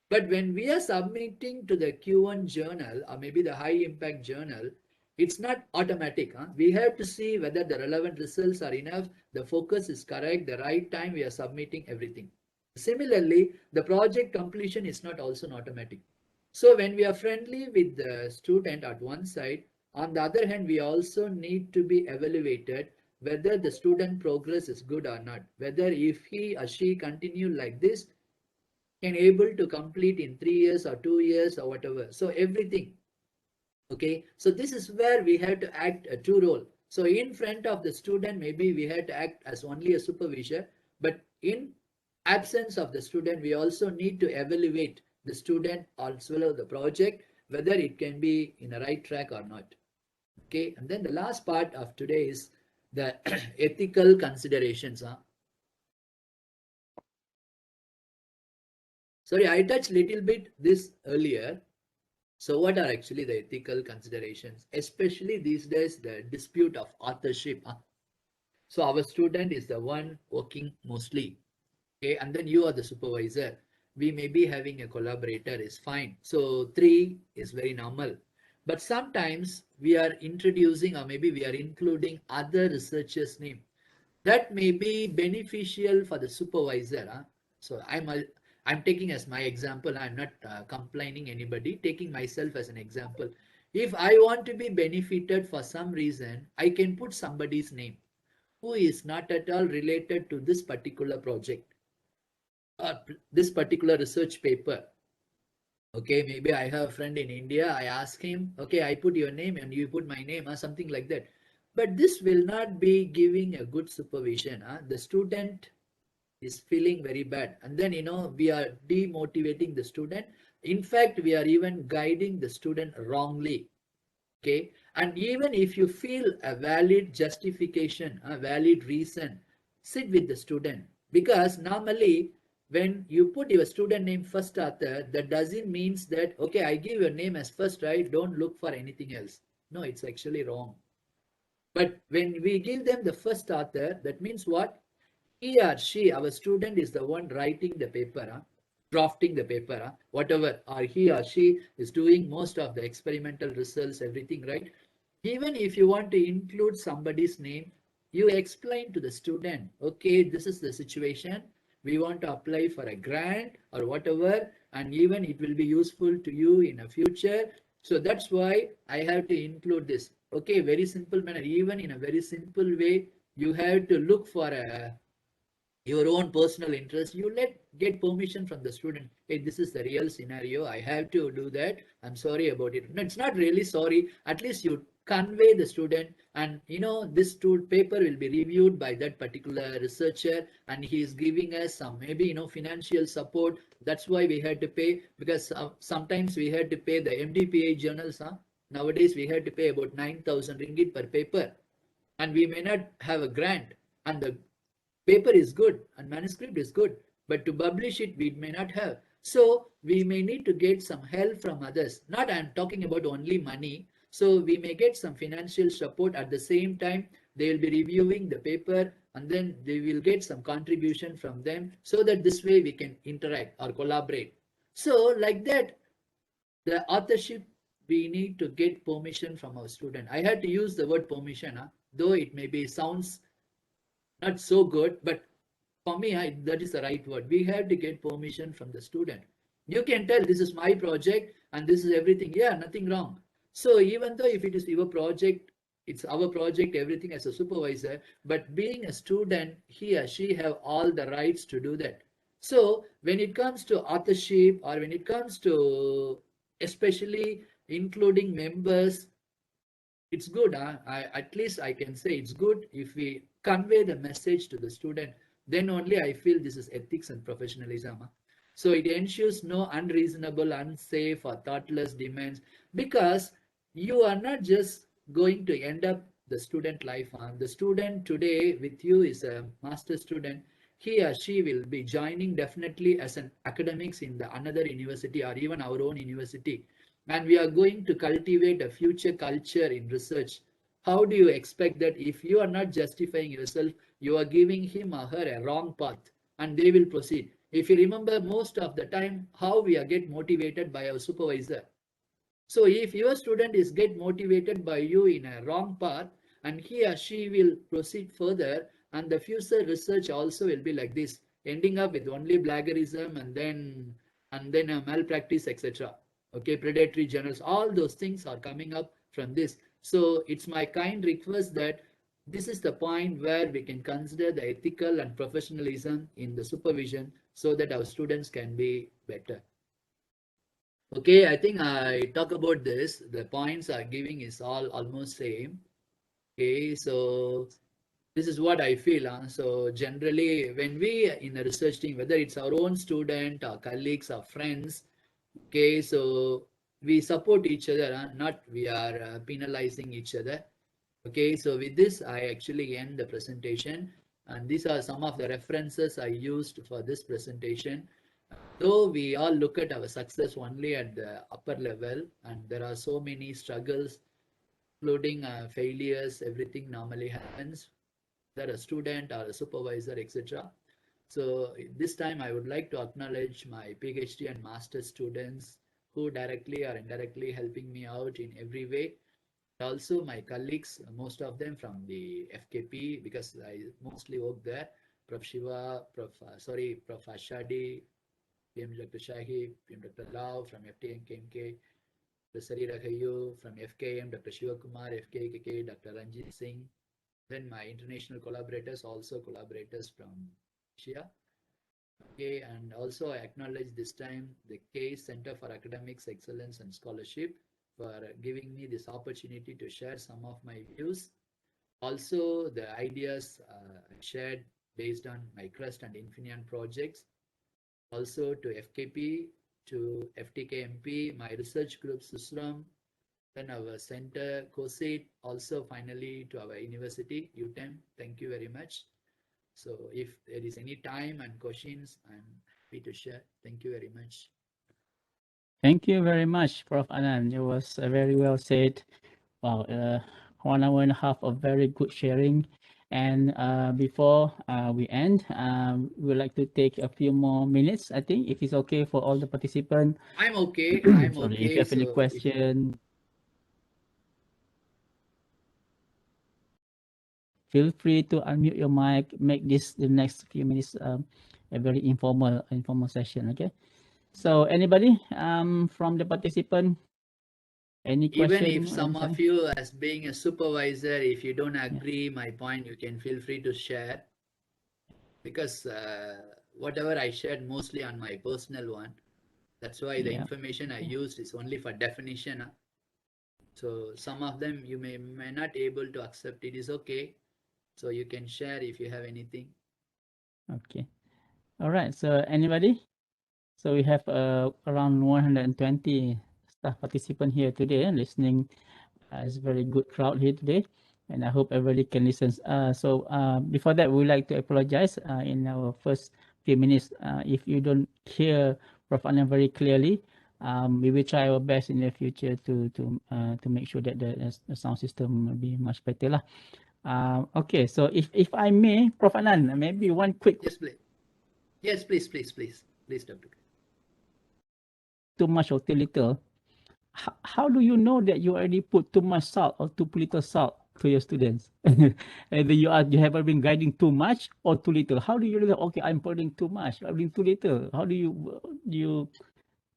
But when we are submitting to the Q1 journal or maybe the high impact journal, it's not automatic. We have to see whether the relevant results are enough, the focus is correct, the right time we are submitting everything. Similarly, the project completion is not also not automatic. So when we are friendly with the student at one side, on the other hand, we also need to be evaluated whether the student progress is good or not, whether if he or she continue like this, can able to complete in 3 years or 2 years or whatever. So everything. Okay, so this is where we have to act a two role. So in front of the student, maybe we have to act as only a supervisor, but in absence of the student, we also need to evaluate the student as well as the project, whether it can be in a right track or not. Okay, and then the last part of today is the ethical considerations. Sorry, I touched little bit this earlier. So what are actually the ethical considerations, especially these days, the dispute of authorship? So our student is the one working mostly, okay, and then you are the supervisor. We may be having a collaborator, is fine. So 3 is very normal. But sometimes we are introducing or maybe we are including other researchers' name. That may be beneficial for the supervisor. So I'm taking as my example. I'm not complaining anybody, taking myself as an example. If I want to be benefited for some reason, I can put somebody's name who is not at all related to this particular project or this particular research paper. Okay, maybe I have a friend in India. I ask him, okay, I put your name and you put my name or something like that. But this will not be giving a good supervision. The student is feeling very bad. And then, we are demotivating the student. In fact, we are even guiding the student wrongly. Okay. And even if you feel a valid justification, a valid reason, sit with the student. Because normally, when you put your student name first author, that doesn't means that, okay, I give your name as first, right? Don't look for anything else. No, it's actually wrong. But when we give them the first author, that means what? He or she, our student, is the one writing the paper, drafting the paper, whatever, or he or she is doing most of the experimental results, everything, right? Even if you want to include somebody's name, you explain to the student, okay, this is the situation. We want to apply for a grant or whatever, and even it will be useful to you in a future. So that's why I have to include this. Okay, very simple manner. Even in a very simple way, you have to look for your own personal interest. You get permission from the student. Hey, this is the real scenario. I have to do that. I'm sorry about it. No, it's not really sorry. At least you convey the student, and this paper will be reviewed by that particular researcher, and he is giving us some maybe financial support. That's why we had to pay, because sometimes we had to pay the MDPA journals. Nowadays we had to pay about 9,000 ringgit per paper, and we may not have a grant, and the paper is good and manuscript is good, but to publish it we may not have. So we may need to get some help from others. Not I'm talking about only money. So we may get some financial support. At the same time, they will be reviewing the paper, and then they will get some contribution from them, so that this way we can interact or collaborate. So like that, the authorship, we need to get permission from our student. I had to use the word permission, though it may be sounds not so good, but for me, that is the right word. We have to get permission from the student. You can tell this is my project and this is everything. Yeah, nothing wrong. So even though if it is your project, it's our project, everything as a supervisor, but being a student, he or she have all the rights to do that. So when it comes to authorship, or when it comes to especially including members, it's good. At least I can say it's good if we convey the message to the student. Then only I feel this is ethics and professionalism. So it ensures no unreasonable, unsafe, or thoughtless demands, because you are not just going to end up the student life. The student today with you is a master student. He or she will be joining definitely as an academics in the another university or even our own university, and we are going to cultivate a future culture in research. How do you expect that if you are not justifying yourself, you are giving him or her a wrong path, and they will proceed? If you remember, most of the time, how we are get motivated by our supervisor. So if your student is get motivated by you in a wrong path, and he or she will proceed further, and the future research also will be like this, ending up with only plagiarism, and then a malpractice, etc. Okay, predatory journals, all those things are coming up from this. So it's my kind request that this is the point where we can consider the ethical and professionalism in the supervision, so that our students can be better. Okay, I think I talk about this. The points I'm giving is all almost same. Okay, so this is what I feel. So generally, when we in a research team, whether it's our own student, our colleagues, our friends, okay, so we support each other, not we are penalizing each other. Okay, so with this, I actually end the presentation. And these are some of the references I used for this presentation. Though we all look at our success only at the upper level, and there are so many struggles, including failures, everything normally happens, whether a student or a supervisor, etc. So this time I would like to acknowledge my PhD and master students who directly or indirectly helping me out in every way. Also my colleagues, most of them from the FKP, because I mostly work there. Prof. Shiva, Prof. Ashadi, PM Dr. Shahi, PM Dr. Lau from FTKMP, Dr. Sarira Khayu from FKM, Dr. Shivakumar, FKKK, Dr. Ranjit Singh. Then my international collaborators, also collaborators from Asia. Okay, and also I acknowledge this time the CAES Center for Academics Excellence and Scholarship for giving me this opportunity to share some of my views. Also, the ideas shared based on my CRUST and Infineon projects. Also to FKP, to FTKMP, my research group SUSRAM, then our center COSIT, also finally to our university UTeM. Thank you very much. So if there is any time and questions, I'm happy to share. Thank you very much. Thank you very much, Prof. Anand. It was very well said. Wow, 1 hour and a half of very good sharing. And before we end, we would like to take a few more minutes, I think, if it's okay for all the participants. I'm okay. I'm Sorry, if okay. you have any So question, feel free to unmute your mic. Make this the next few minutes a very informal session. Okay. So anybody from the participant, any question? even if some Anytime? of you, as being a supervisor, if you don't agree my point, you can feel free to share, because whatever I shared mostly on my personal one. That's why the Yeah. information I used is only for definition. So some of them you may not able to accept. It is okay. So you can share if you have anything. Okay. All right. So anybody? So we have around 120 staff participants here today listening. It's a very good crowd here today, and I hope everybody can listen. So before that, we would like to apologize in our first few minutes if you don't hear Prof. Anand very clearly. We will try our best in the future to make sure that the sound system will be much better lah. Okay, so if I may, Prof. Anand, maybe one quick. Yes, please. Yes, please, Dr. Too much or too little. How do you know that you already put too much salt or too little salt to your students? Either you haven't been guiding too much or too little. How do you know? Okay, I'm putting too much. I'm putting too little. How do you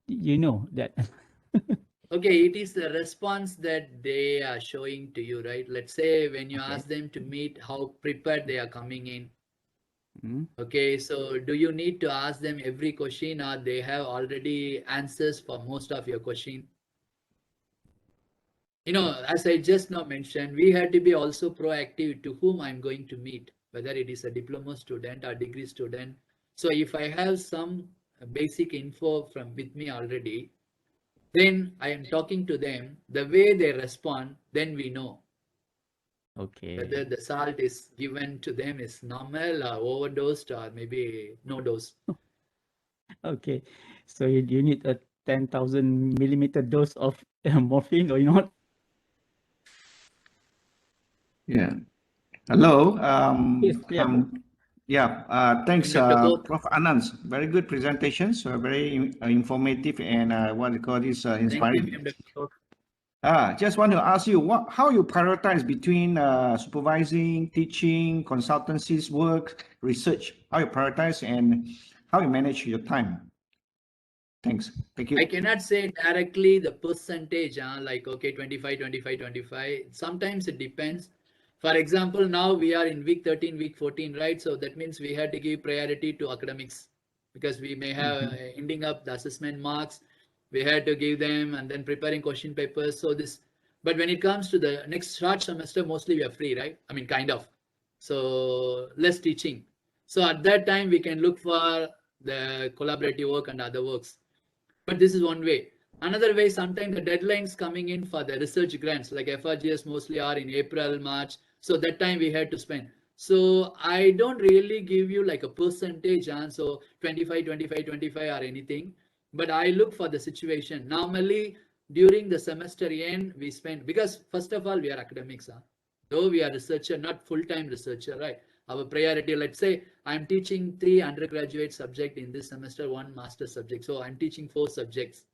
know that? Okay, it is the response that they are showing to you, right? Let's say when you Okay. ask them to meet, how prepared they are coming in. Mm. Okay, so do you need to ask them every question, or they have already answers for most of your question? As I just now mentioned, we had to be also proactive to whom I'm going to meet, whether it is a diploma student or degree student. So if I have some basic info with me already, then I am talking to them, the way they respond, then we know whether Okay. the salt is given to them is normal or overdosed or maybe no dose. Okay. So you need a 10,000 millimeter dose of morphine or not? Yeah. Hello. Yes. Yeah. Thanks, Dr. Koth. Prof. Anand. Very good presentations. Very informative and what you call this Thank you, inspiring. Dr. Koth. Just want to ask you how you prioritize between supervising, teaching, consultancies work, research. How you prioritize and how you manage your time. Thanks. Thank you. I cannot say directly the percentage, like, okay, 25, 25, 25. Sometimes it depends. For example, now we are in week 13, week 14, right? So that means we had to give priority to academics because we may have ending up the assessment marks. We had to give them and then preparing question papers. But when it comes to the next short semester, mostly we are free, right? I mean, kind of. So less teaching. So at that time, we can look for the collaborative work and other works. But this is one way. Another way, sometimes the deadlines coming in for the research grants, like FRGS mostly are in April, March. So that time we had to spend. So I don't really give you like a percentage, so 25, 25, 25 or anything. But I look for the situation. Normally, during the semester end, we spend, because first of all, we are academics. Though we are researcher, not full-time researcher, right? Our priority, let's say I'm teaching 3 undergraduate subjects in this semester, 1 master subject. So I'm teaching 4 subjects.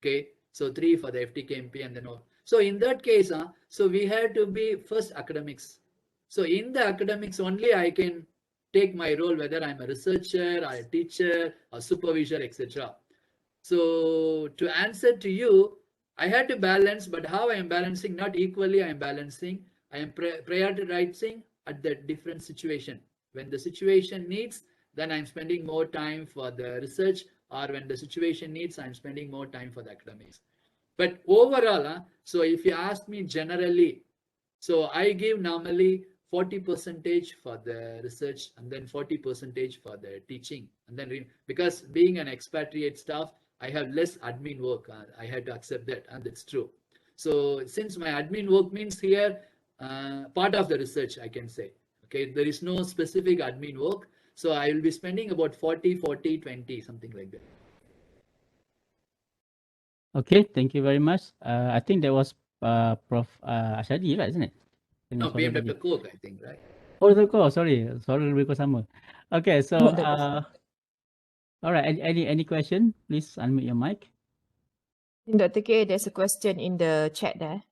Okay, so 3 for the FTKMP and then all. So in that case, so we have to be first academics. So in the academics only I can take my role, whether I'm a researcher or a teacher or supervisor, etc. So to answer to you, I had to balance, but how I am balancing, not equally I am balancing. I am prioritizing at the different situation. When the situation needs, then I'm spending more time for the research, or when the situation needs, I'm spending more time for the academics. But overall, so if you ask me generally, so I give normally 40% for the research and then 40% for the teaching. And then because being an expatriate staff, I have less admin work. I had to accept that, and that's true. So since my admin work means here, part of the research, I can say, okay, there is no specific admin work. So I will be spending about 40, 40, 20, something like that. Okay, thank you very much. I think that was Prof. Ashadi, right, isn't it? No, Dengan PM soalan tadi. Dr. Cook, I think, right? Oh, Dr. Cook, sorry. Soalan lebih kurang sama. Okay, so, all right, any question? Please unmute your mic. Dr. K, there's a question in the chat there.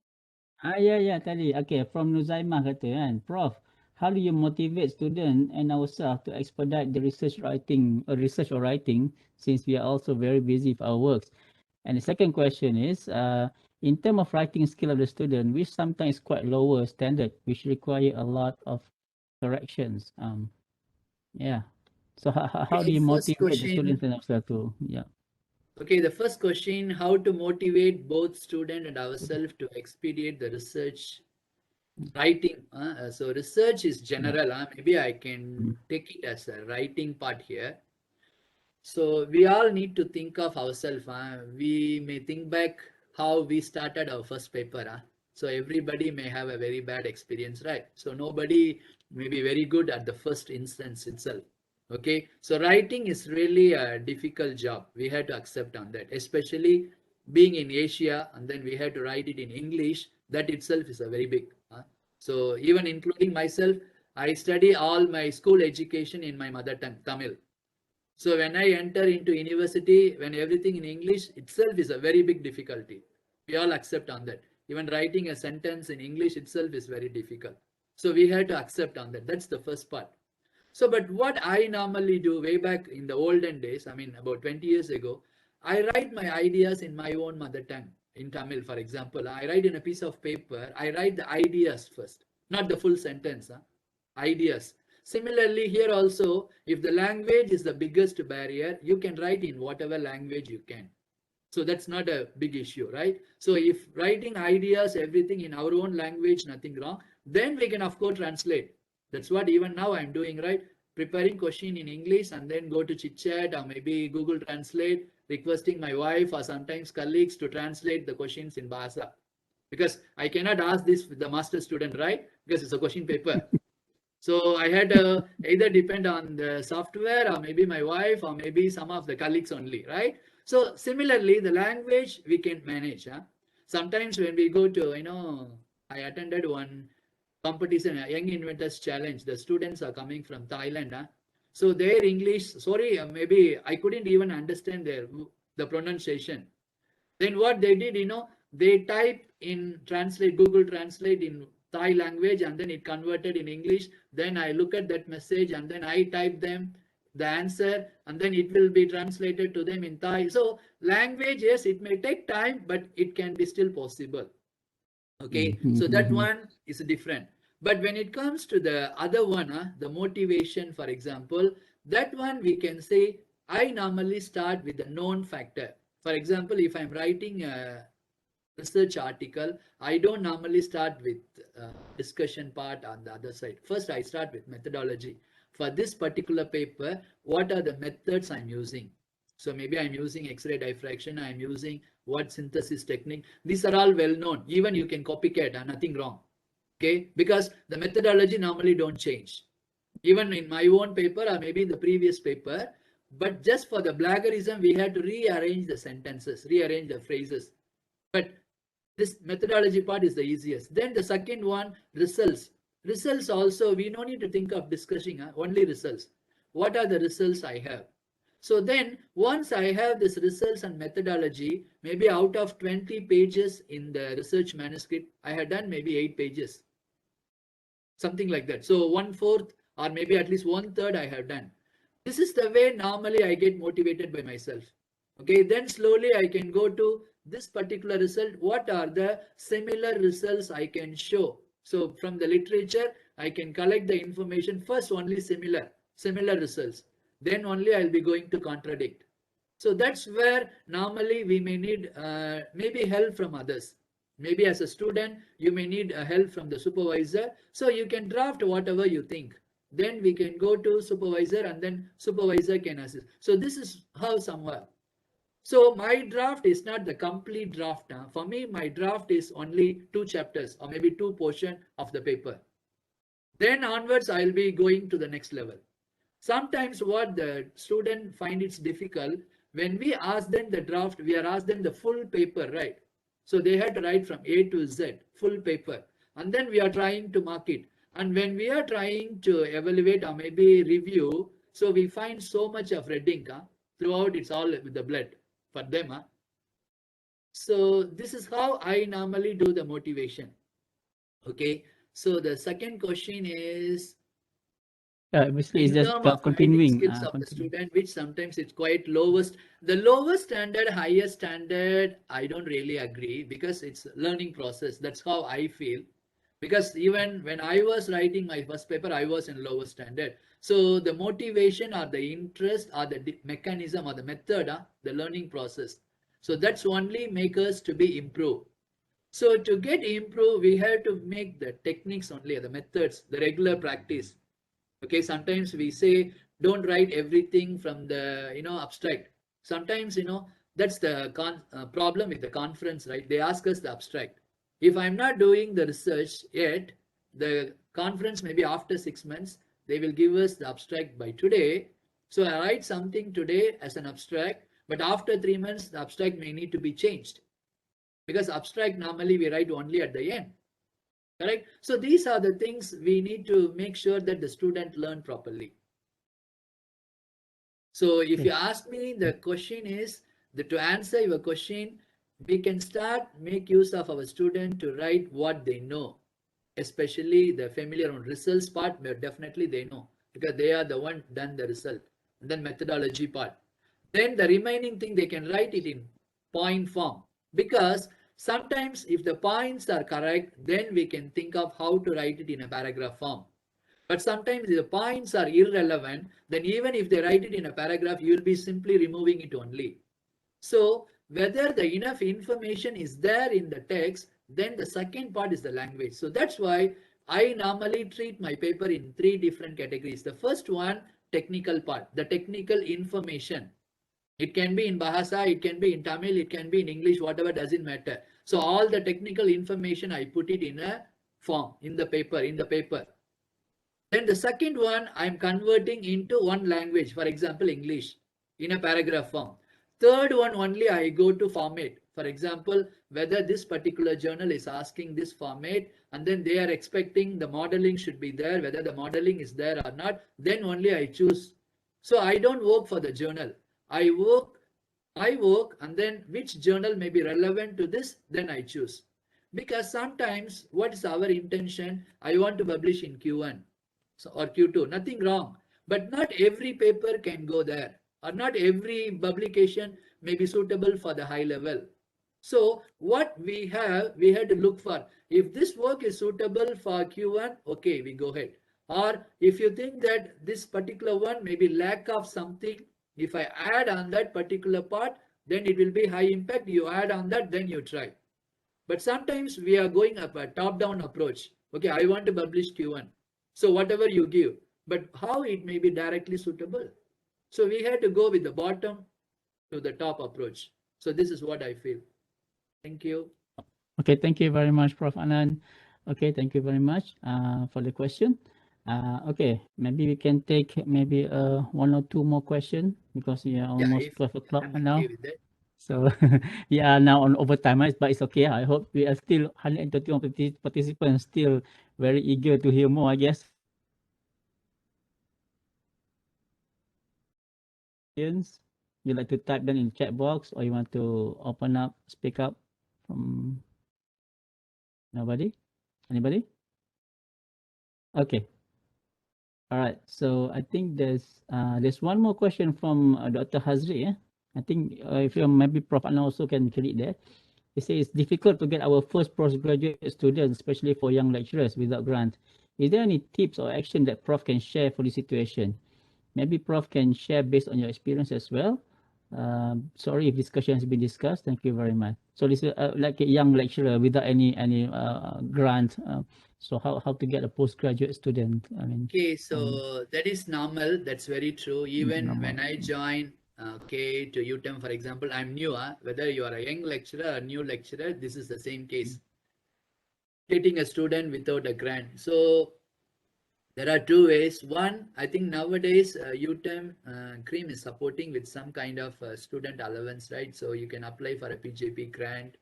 Ya, tadi. Okay, from Nuzaimah kata kan, Prof, how do you motivate student and ourselves to expedite the research or writing, since we are also very busy with our works? And the second question is, in terms of writing skill of the student, which sometimes is quite lower standard, which require a lot of corrections. Yeah. So how do you First motivate the students question. and ourselves to, yeah. Okay, the first question, how to motivate both student and ourselves to expedite the research writing. So research is general. Maybe I can take it as a writing part here. So we all need to think of ourselves. We may think back how we started our first paper. So everybody may have a very bad experience, right? So nobody may be very good at the first instance itself. Okay, so writing is really a difficult job. We had to accept on that, especially being in Asia, and then we had to write it in English. That itself is a very big. So even including myself, I study all my school education in my mother tongue, Tamil. So when I enter into university, when everything in English itself is a very big difficulty. We all accept on that. Even writing a sentence in English itself is very difficult. So we had to accept on that. That's the first part. So, but what I normally do way back in the olden days, I mean, about 20 years ago, I write my ideas in my own mother tongue. In Tamil, for example, I write in a piece of paper, I write the ideas first, not the full sentence, ideas. Similarly, here also, if the language is the biggest barrier, you can write in whatever language you can. So that's not a big issue, right? So if writing ideas, everything in our own language, nothing wrong, then we can of course translate. That's what even now I'm doing, right? Preparing question in English and then go to chit chat or maybe Google Translate, requesting my wife or sometimes colleagues to translate the questions in Bahasa. Because I cannot ask this with the master student, right? Because it's a question paper. So I had to either depend on the software or maybe my wife or maybe some of the colleagues only, right? So similarly, the language we can manage. Sometimes when we go to, I attended one competition, a Young Inventors Challenge. The students are coming from Thailand. So their English, sorry, maybe I couldn't even understand the pronunciation. Then what they did, they typed in Google Translate in Thai language and then it converted in English. Then I look at that message and then I type them the answer and then it will be translated to them in Thai. So language, yes, it may take time, but it can be still possible. Okay, so that one is different. But when it comes to the other one, the motivation, for example, that one we can say, I normally start with the known factor. For example, if I'm writing a research article, I don't normally start with discussion part on the other side. First, I start with methodology. For this particular paper, what are the methods I'm using? So maybe I'm using X-ray diffraction, I'm using what synthesis technique. These are all well known. Even you can copycat and nothing wrong. Okay, because the methodology normally don't change. Even in my own paper or maybe in the previous paper, but just for the plagiarism, we had to rearrange the sentences, rearrange the phrases. But this methodology part is the easiest. Then the second one, results. Results also, we don't need to think of discussing, only results. What are the results I have? So then once I have this results and methodology, maybe out of 20 pages in the research manuscript, I had done maybe 8 pages. Something like that. So 1/4 or maybe at least 1/3 I have done. This is the way normally I get motivated by myself. Okay, then slowly I can go to this particular result. What are the similar results I can show? So from the literature, I can collect the information first, only similar results. Then only I'll be going to contradict. So that's where normally we may need maybe help from others. Maybe as a student, you may need help from the supervisor. So you can draft whatever you think. Then we can go to supervisor and then supervisor can assist. So this is how somewhere. So my draft is not the complete draft. For me, my draft is only 2 chapters or maybe 2 portions of the paper. Then onwards, I'll be going to the next level. Sometimes what the student find it's difficult, when we ask them the draft, we are asked them the full paper, right? So they had to write from A to Z, full paper. And then we are trying to mark it. And when we are trying to evaluate or maybe review, so we find so much of red ink. Throughout, it's all with the blood for them. So this is how I normally do the motivation. Okay. So the second question is, basically it's in just terms of writing continuing. skills of the student, which sometimes it's quite lowest. The lowest standard, highest standard, I don't really agree, because it's learning process. That's how I feel. Because even when I was writing my first paper, I was in lower standard. So the motivation or the interest or the mechanism or the method, the learning process. So that's only make us to be improved. So to get improved, we have to make the techniques only, the methods, the regular practice. Okay, sometimes we say don't write everything from the abstract. Sometimes that's the problem with the conference, right? They ask us the abstract. If I'm not doing the research yet, the conference maybe after 6 months they will give us the abstract by today. So I write something today as an abstract, but after 3 months the abstract may need to be changed, because abstract normally we write only at the end. Correct? So these are the things we need to make sure that the student learn properly. So if you ask me, the question is that to answer your question, we can start make use of our student to write what they know, especially the familiar on results part, where definitely they know, because they are the one done the result. And then methodology part. Then the remaining thing they can write it in point form, because sometimes if the points are correct, then we can think of how to write it in a paragraph form. But sometimes if the points are irrelevant, then even if they write it in a paragraph, you will be simply removing it only. So whether the enough information is there in the text, then the second part is the language. So that's why I normally treat my paper in 3 different categories. The first one, technical part, the technical information. It can be in Bahasa, it can be in Tamil, it can be in English, whatever, doesn't matter. So all the technical information, I put it in a form, in the paper. Then the second one, I'm converting into one language, for example, English, in a paragraph form. Third one, only I go to format. For example, whether this particular journal is asking this format, and then they are expecting the modeling should be there, whether the modeling is there or not, then only I choose. So I don't work for the journal. I work, and then which journal may be relevant to this, then I choose. Because sometimes what is our intention? I want to publish in Q1 or Q2, nothing wrong. But not every paper can go there, or not every publication may be suitable for the high level. So what we have to look for. If this work is suitable for Q1, okay, we go ahead. Or if you think that this particular one may be lack of something, if I add on that particular part, then it will be high impact. You add on that, then you try. But sometimes we are going up a top-down approach. Okay, I want to publish Q1. So whatever you give, but how it may be directly suitable. So we had to go with the bottom to the top approach. So this is what I feel. Thank you. Okay, thank you very much, Prof. Anand. Okay, thank you very much for the question. Okay, maybe we can take maybe 1 or 2 more questions, because we are almost 12 o'clock I'm now. okay with that. So we are now on overtime, but it's okay. I hope we are still 121 participants, still very eager to hear more, I guess. You like to type them in the chat box, or you want to open up, speak up from nobody? Anybody? Okay. All right. So I think there's one more question from Dr. Hazri. I think if you maybe Prof. Anand also can read that. He says it's difficult to get our first postgraduate students, especially for young lecturers, without grant. Is there any tips or action that Prof can share for this situation? Maybe Prof can share based on your experience as well. Sorry if discussion has been discussed. Thank you very much. So this is like a young lecturer without any grant. So how to get a postgraduate student? I mean. Okay, so that is normal. That's very true. Even normal. when I join to UTeM, for example, I'm new. Whether you are a young lecturer or new lecturer, this is the same case. Getting a student without a grant. So there are 2 ways. One, I think nowadays UTeM CREAM is supporting with some kind of student allowance, right? So you can apply for a PJP grant.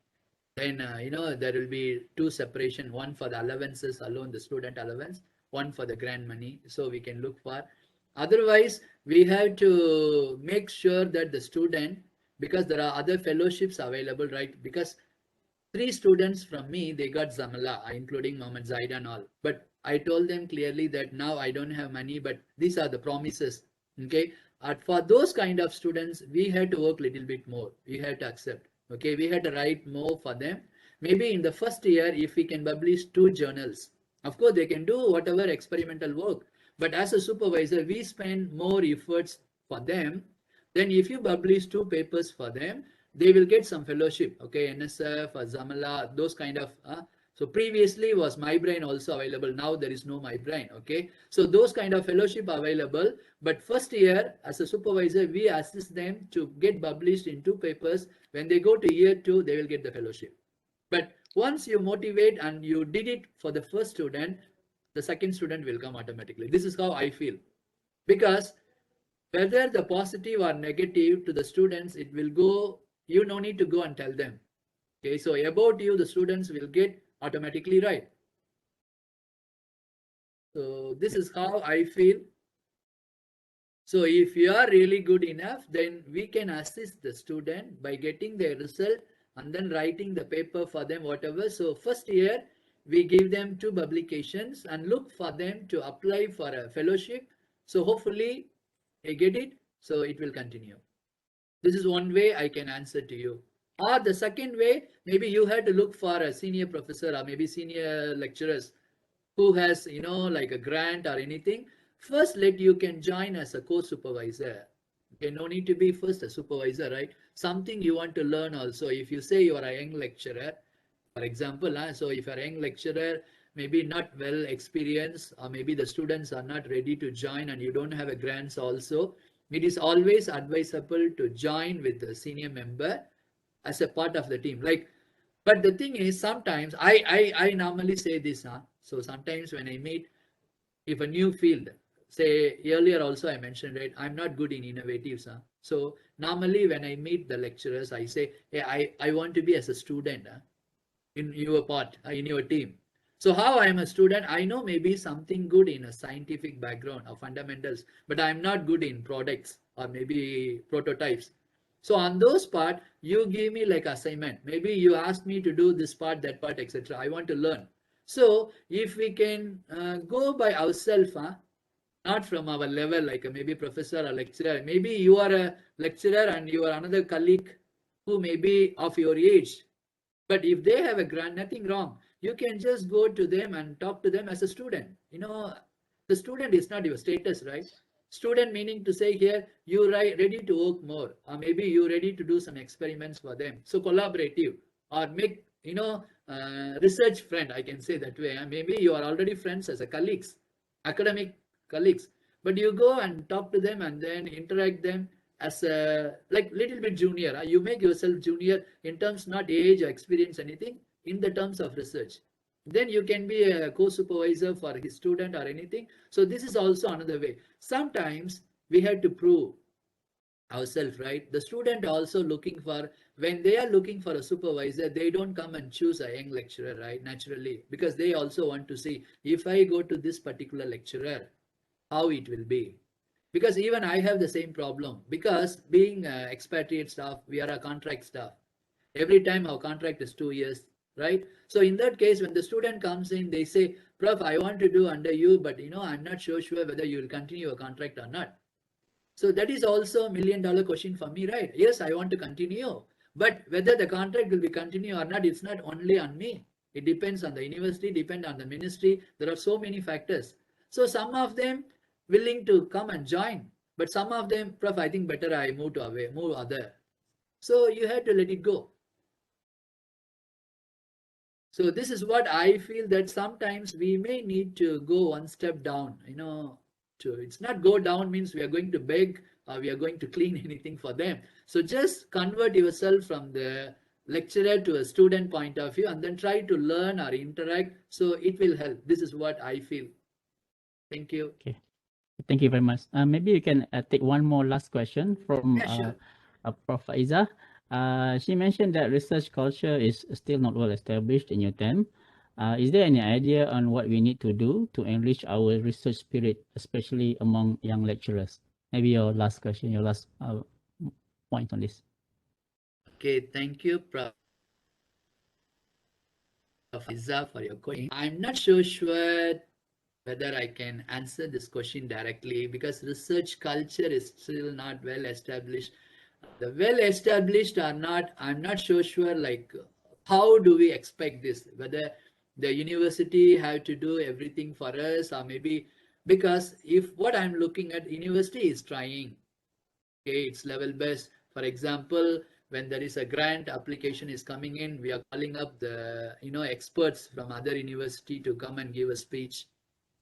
Then, there will be two separation, one for the allowances alone, the student allowance, one for the grant money. So we can look for. Otherwise, we have to make sure that the student, because there are other fellowships available, right? Because 3 students from me, they got Zamala, including Mohammed Zaid and all. But I told them clearly that now I don't have money, but these are the promises. Okay. For those kind of students, we had to work a little bit more. We had to accept. Okay. We had to write more for them. Maybe in the first year, if we can publish 2 journals, of course, they can do whatever experimental work. But as a supervisor, we spend more efforts for them. Then if you publish 2 papers for them, they will get some fellowship, okay, NSF or Zamala, those kind of. So previously was My Brain also available. Now there is no My Brain, okay. So those kind of fellowship available. But first year as a supervisor, we assist them to get published in 2 papers. When they go to year 2, they will get the fellowship. But once you motivate and you did it for the first student, the second student will come automatically. This is how I feel. Because whether the positive or negative to the students, it will go, you no need to go and tell them. Okay, so about you, the students will get automatically right. So this is how I feel. So if you are really good enough, then we can assist the student by getting their result and then writing the paper for them, whatever. So first year, we give them 2 publications and look for them to apply for a fellowship. So hopefully they get it, so it will continue. This is one way I can answer to you. Or the second way, maybe you had to look for a senior professor or maybe senior lecturers who has, like a grant or anything. First, you can join as a co-supervisor. Okay, no need to be first a supervisor, right? Something you want to learn also. If you say you are a young lecturer, for example, so if you're a young lecturer, maybe not well experienced, or maybe the students are not ready to join and you don't have a grants also, it is always advisable to join with the senior member as a part of the team. But the thing is, sometimes I normally say this, so sometimes when I meet, if a new field, say earlier also I mentioned, right, I'm not good in innovatives. So normally when I meet the lecturers, I say, hey, I want to be as a student in your part, in your team. So how I am a student, I know maybe something good in a scientific background or fundamentals, but I'm not good in products or maybe prototypes. So on those part, you give me like assignment. Maybe you ask me to do this part, that part, etc. I want to learn. So if we can go by ourselves, not from our level, like maybe professor or lecturer. Maybe you are a lecturer and you are another colleague who may be of your age. But if they have a grant, nothing wrong. You can just go to them and talk to them as a student. The student is not your status, right? Student meaning to say here, you ready to work more, or maybe you ready to do some experiments for them. So collaborative, or make, research friend, I can say that way. And maybe you are already friends as a colleagues, academic colleagues, but you go and talk to them and then interact them as a little bit junior. You make yourself junior in terms not age or experience, anything, in the terms of research. Then you can be a co-supervisor for his student or anything. So this is also another way. Sometimes we have to prove ourselves, right? The student also looking for, when they are looking for a supervisor, they don't come and choose a young lecturer, right? Naturally, because they also want to see, if I go to this particular lecturer, how it will be. Because even I have the same problem, because being expatriate staff, we are a contract staff. Every time our contract is 2 years, right? So in that case, when the student comes in, they say, Prof, I want to do under you, but I'm not sure whether you will continue your contract or not. So that is also $1 million question for me, right? Yes, I want to continue, but whether the contract will be continue or not, it's not only on me. It depends on the university, depend on the ministry. There are so many factors. So some of them willing to come and join, but some of them, Prof, I think better I move other. So you have to let it go. So this is what I feel, that sometimes we may need to go one step down, it's not go down means we are going to beg or we are going to clean anything for them. So just convert yourself from the lecturer to a student point of view and then try to learn or interact. So it will help. This is what I feel. Thank you. Okay. Thank you very much. Maybe you can take one more last question from Yeah, sure. Prof. Iza. She mentioned that research culture is still not well established in UTeM. Is there any idea on what we need to do to enrich our research spirit, especially among young lecturers? Maybe your last question, your last point on this. Okay, thank you, Prof. Iza, for your question. I'm not so sure whether I can answer this question directly because research culture is still not well established. The well established are not, I'm not so sure like how do we expect this, whether the university have to do everything for us or maybe because if what I'm looking at university is trying, okay, it's level best. For example, when there is a grant application is coming in, we are calling up the experts from other university to come and give a speech,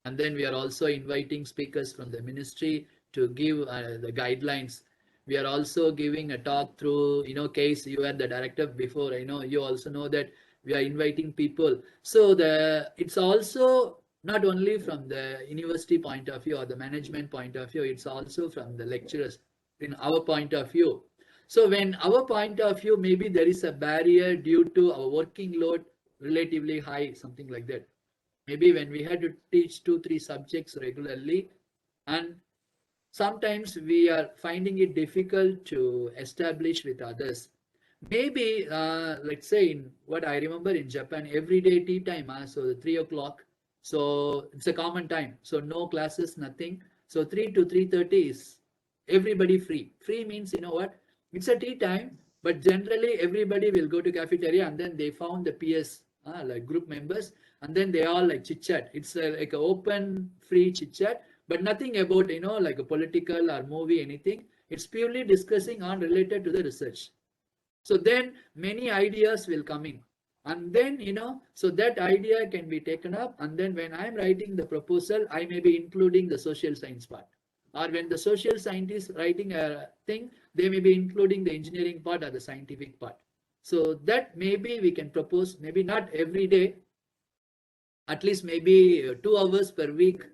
and then we are also inviting speakers from the ministry to give the guidelines. We are also giving a talk through CAES. You are the director before, you also know that we are inviting people. So it's also not only from the university point of view or the management point of view, it's also from the lecturers in our point of view. So when our point of view, maybe there is a barrier due to our working load relatively high, something like that. Maybe when we had to teach 2-3 subjects regularly, and sometimes we are finding it difficult to establish with others. Maybe let's say in what I remember in Japan, every day tea time, so 3 o'clock. So it's a common time. So no classes, nothing. So 3 to 3:30 is everybody free. Free means what? It's a tea time, but generally everybody will go to cafeteria and then they found the PS like group members, and then they all like chit chat. It's like an open, free chit chat, but nothing about like a political or movie, anything. It's purely discussing on related to the research. So then many ideas will come in, and then so that idea can be taken up, and then when I'm writing the proposal, I may be including the social science part, or when the social scientist writing a thing, they may be including the engineering part or the scientific part. So that maybe we can propose, maybe not every day, at least maybe 2 hours per week,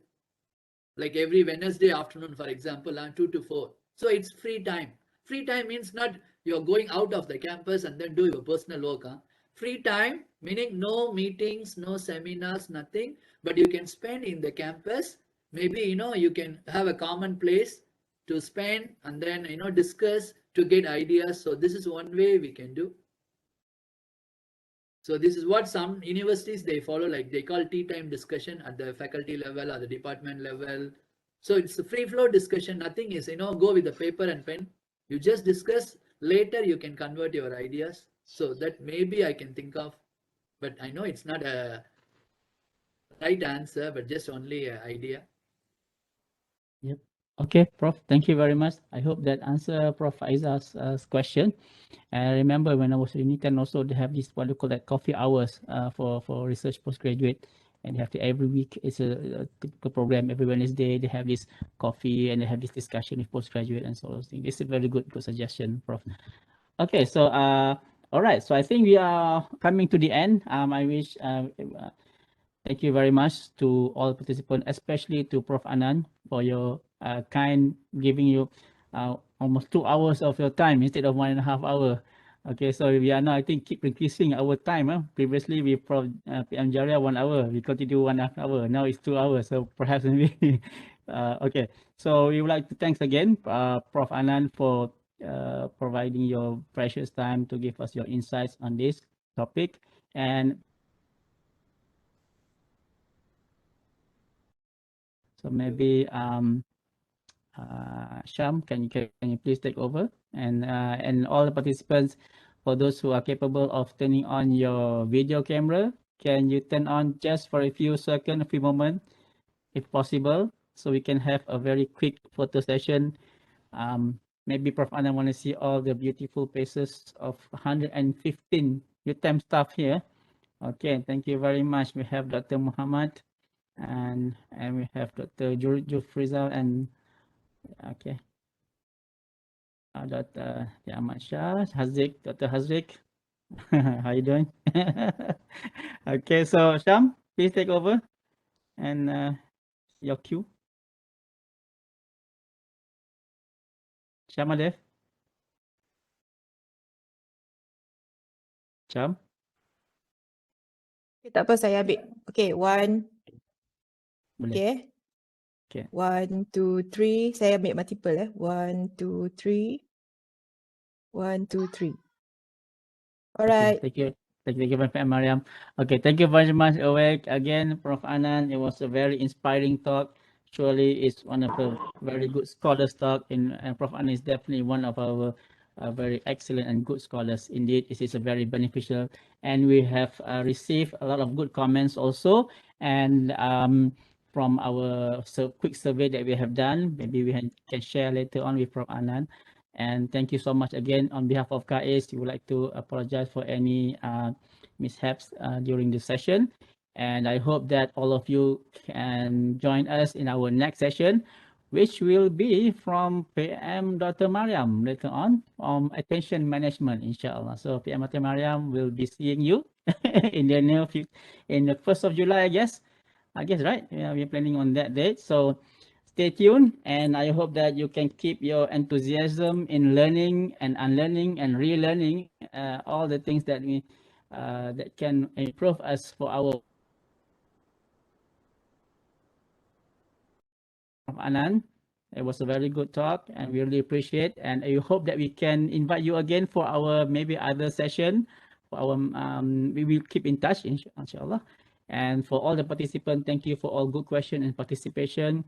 like every Wednesday afternoon, for example, 2 to 4. So it's free time. Free time means not you're going out of the campus and then do your personal work. Free time meaning no meetings, no seminars, nothing, but you can spend in the campus. Maybe you can have a common place to spend and then discuss to get ideas. So this is one way we can do. So this is what some universities they follow, like they call tea time discussion at the faculty level or the department level. So it's a free flow discussion. Nothing is, go with the paper and pen. You just discuss. Later you can convert your ideas. So that maybe I can think of, but I know it's not a right answer, but just only an idea. Yep. Okay, Prof. Thank you very much. I hope that answer Prof. Aiza's question. I remember when I was in UTeM also they have this what they call that coffee hours for research postgraduate, and they have to every week. It's a typical program. Every Wednesday they have this coffee and they have this discussion with postgraduate and so those things. It's a very good suggestion, Prof. Okay, so all right. So I think we are coming to the end. I wish thank you very much to all participants, especially to Prof. Anand for your kind giving you almost 2 hours of your time instead of 1.5 hours. Okay, so we are now, I think, keep increasing our time. Previously, we Prof. PM Jaria 1 hour, we continue 1.5 hour. Now it's 2 hours, so perhaps maybe. Okay, so we would like to thanks again, Prof. Anand, for providing your precious time to give us your insights on this topic. And so maybe Sham, can you please take over, and all the participants, for those who are capable of turning on your video camera, can you turn on just for a few seconds, a few moments, if possible, so we can have a very quick photo session. Maybe Prof. Anand want to see all the beautiful faces of 115 UTeM staff here. Okay, thank you very much. We have Dr. Muhammad and we have Dr. Jufrizal and okay. Dr. Ahmad Shah, Haziq, Dr. Haziq. How you doing? Okay, so Sham, please take over and your cue. Shamadev. Macam? Okay, tak apa, saya ambil. Okay, one. Boleh. Okay. Okay. 1, 2, 3. Saya ambil multiple 1, 2, 3. 1, 2, 3. Alright. Thank you. Thank you very much, Mariam. Okay, thank you very much, Awake. Again, Prof. Anand, it was a very inspiring talk. Surely it's one of the very good scholars talk, and Prof. Anand is definitely one of our very excellent and good scholars. Indeed, it is a very beneficial, and we have received a lot of good comments also, and from our quick survey that we have done, maybe we can share later on with Prof. Anand. And thank you so much again on behalf of CAES. We would like to apologize for any mishaps during this session. And I hope that all of you can join us in our next session, which will be from PM Dr. Mariam later on attention management, inshallah. So PM Dr. Mariam will be seeing you in the near future, in the 1st of July, I guess, right? Yeah, we're planning on that date. So stay tuned, and I hope that you can keep your enthusiasm in learning and unlearning and relearning all the things that we that can improve us for our Anand. It was a very good talk, and we really appreciate. And I hope that we can invite you again for our maybe other session. For our we will keep in touch, inshallah. And for all the participants, thank you for all good question and participation.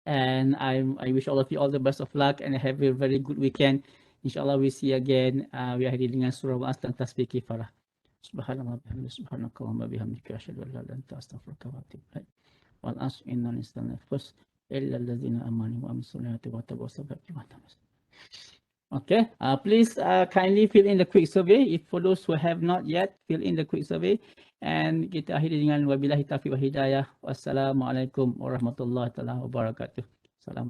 And I wish all of you all the best of luck and have a very good weekend. Inshallah we see you again. We are dengan surah Wa'as dan tasbih kifarah. Subhanallah bihamdihi subhanakallahumma bihamdika asyhadu an la ilaha illa anta astaghfiruka wa atubu ilaik. Wal asr innal insana lafi illa allazina amanu wa amilus solihati wa tawasaw bil haqqi. Okay, please kindly fill in the quick survey. If for those who have not yet, fill in the quick survey. And kita akhiri dengan wabillahi taufiq wa hidayah. Wassalamualaikum warahmatullahi wabarakatuh. Salam.